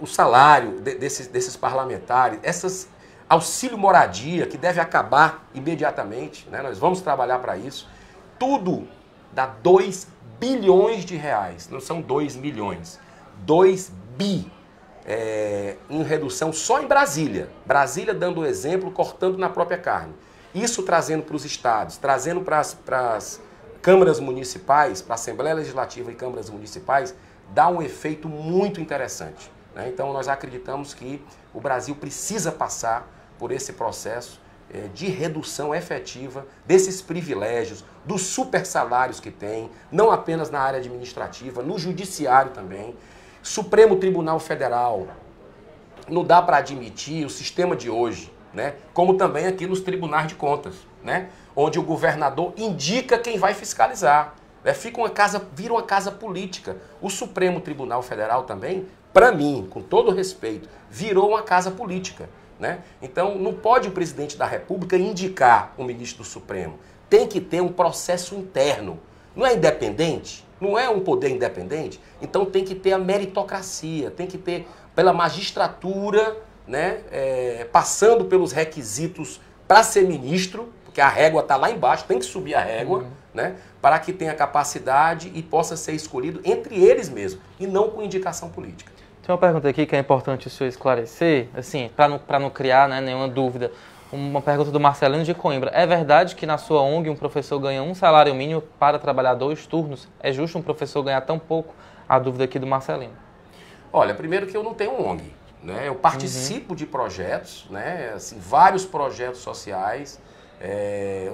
o salário desses parlamentares, auxílio moradia, que deve acabar imediatamente, né? Nós vamos trabalhar para isso. Tudo dá 2 bilhões de reais, não são 2 milhões, 2 bi. Em redução só em Brasília. Brasília dando o exemplo, cortando na própria carne. Isso trazendo para os estados, trazendo para as câmaras municipais, para a Assembleia Legislativa e câmaras municipais, dá um efeito muito interessante, né? Então nós acreditamos que o Brasil precisa passar por esse processo de redução efetiva desses privilégios, dos super salários que tem, não apenas na área administrativa, no judiciário também. Supremo Tribunal Federal, não dá para admitir o sistema de hoje, né? Como também aqui nos tribunais de contas, né? Onde o governador indica quem vai fiscalizar, né? Vira uma casa política. O Supremo Tribunal Federal também, para mim, com todo respeito, virou uma casa política, né? Então não pode o presidente da República indicar o ministro do Supremo. Tem que ter um processo interno. Não é independente? Não é um poder independente? Então tem que ter a meritocracia, tem que ter pela magistratura, né, passando pelos requisitos para ser ministro, porque a régua está lá embaixo, tem que subir a régua, né, para que tenha capacidade e possa ser escolhido entre eles mesmos, e não com indicação política. Tem uma pergunta aqui que é importante o senhor esclarecer, assim, para não criar, né, nenhuma dúvida. Uma pergunta do Marcelino de Coimbra. É verdade que na sua ONG um professor ganha um salário mínimo para trabalhar 2 turnos? É justo um professor ganhar tão pouco? A dúvida aqui do Marcelino. Olha, primeiro que eu não tenho ONG, né? Eu participo de projetos, né? Assim, vários projetos sociais,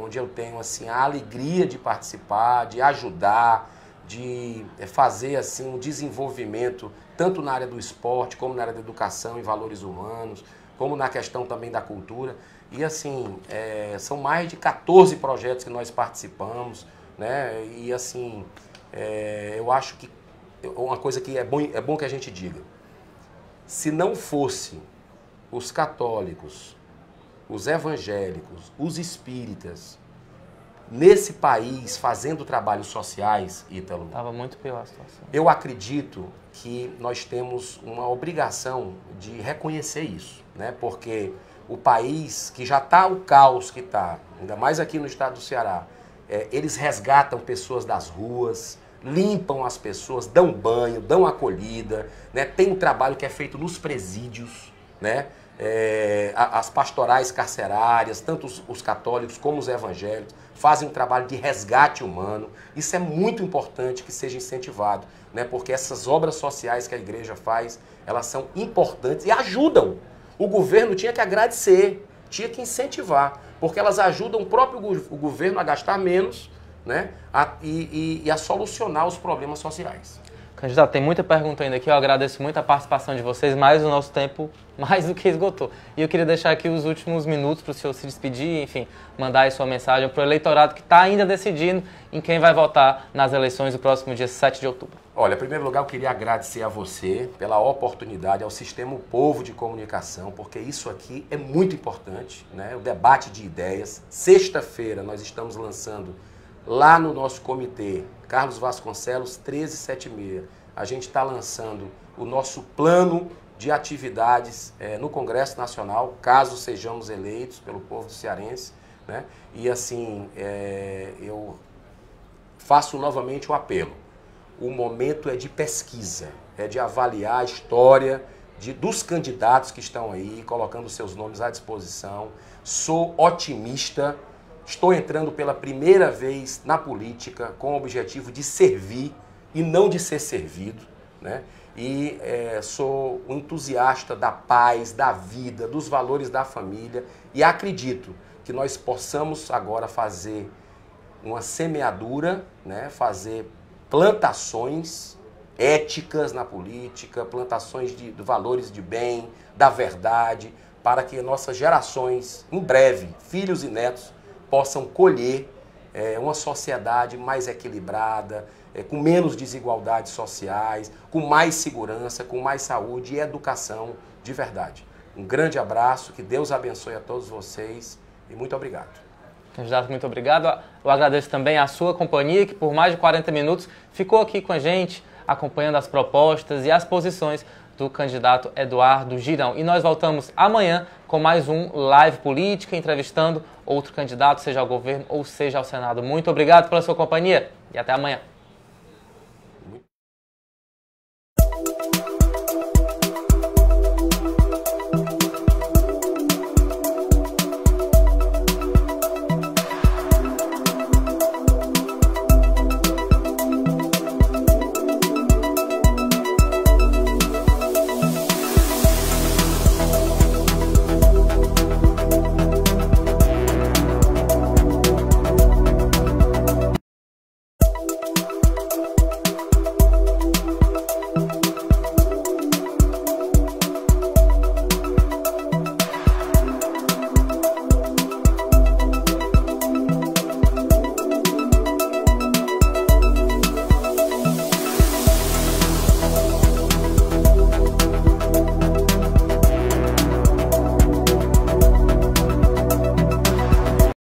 onde eu tenho assim, a alegria de participar, de ajudar, de fazer assim, um desenvolvimento tanto na área do esporte, como na área da educação e valores humanos, como na questão também da cultura. E assim, são mais de 14 projetos que nós participamos, né? E assim, eu acho que uma coisa que é bom que a gente diga, se não fosse os católicos, os evangélicos, os espíritas, nesse país fazendo trabalhos sociais, Ítalo, estava muito pior a situação. Eu acredito que nós temos uma obrigação de reconhecer isso, né? Porque o país que já está o caos que está, ainda mais aqui no estado do Ceará, eles resgatam pessoas das ruas, limpam as pessoas, dão banho, dão acolhida, né? Tem um trabalho que é feito nos presídios, né? As pastorais carcerárias, tanto os católicos como os evangélicos, fazem um trabalho de resgate humano. Isso é muito importante que seja incentivado, né? Porque essas obras sociais que a igreja faz, elas são importantes e ajudam. O governo tinha que agradecer, tinha que incentivar, porque elas ajudam o próprio governo a gastar menos, né? E a solucionar os problemas sociais. Candidato, tem muita pergunta ainda aqui, eu agradeço muito a participação de vocês, mas o nosso tempo mais do que esgotou. E eu queria deixar aqui os últimos minutos para o senhor se despedir, enfim, mandar aí sua mensagem para o eleitorado que está ainda decidindo em quem vai votar nas eleições do próximo dia 7 de outubro. Olha, em primeiro lugar eu queria agradecer a você pela oportunidade, ao Sistema O Povo de Comunicação, porque isso aqui é muito importante, né? O debate de ideias. Sexta-feira nós estamos lançando lá no nosso comitê, Carlos Vasconcelos 1376, a gente está lançando o nosso plano de atividades no Congresso Nacional, caso sejamos eleitos pelo povo do cearense, né? E assim, eu faço novamente o apelo. O momento é de pesquisa, é de avaliar a história dos candidatos que estão aí, colocando seus nomes à disposição. Sou otimista. Estou entrando pela primeira vez na política com o objetivo de servir e não de ser servido, né? E sou um entusiasta da paz, da vida, dos valores da família e acredito que nós possamos agora fazer uma semeadura, né? Fazer plantações éticas na política, plantações de valores de bem, da verdade, para que nossas gerações, em breve, filhos e netos, possam colher uma sociedade mais equilibrada, com menos desigualdades sociais, com mais segurança, com mais saúde e educação de verdade. Um grande abraço, que Deus abençoe a todos vocês e muito obrigado. Candidato, muito obrigado. Eu agradeço também a sua companhia, que por mais de 40 minutos ficou aqui com a gente, acompanhando as propostas e as posições do candidato Eduardo Girão. E nós voltamos amanhã com mais um Live Política, entrevistando outro candidato, seja ao governo ou seja ao Senado. Muito obrigado pela sua companhia e até amanhã.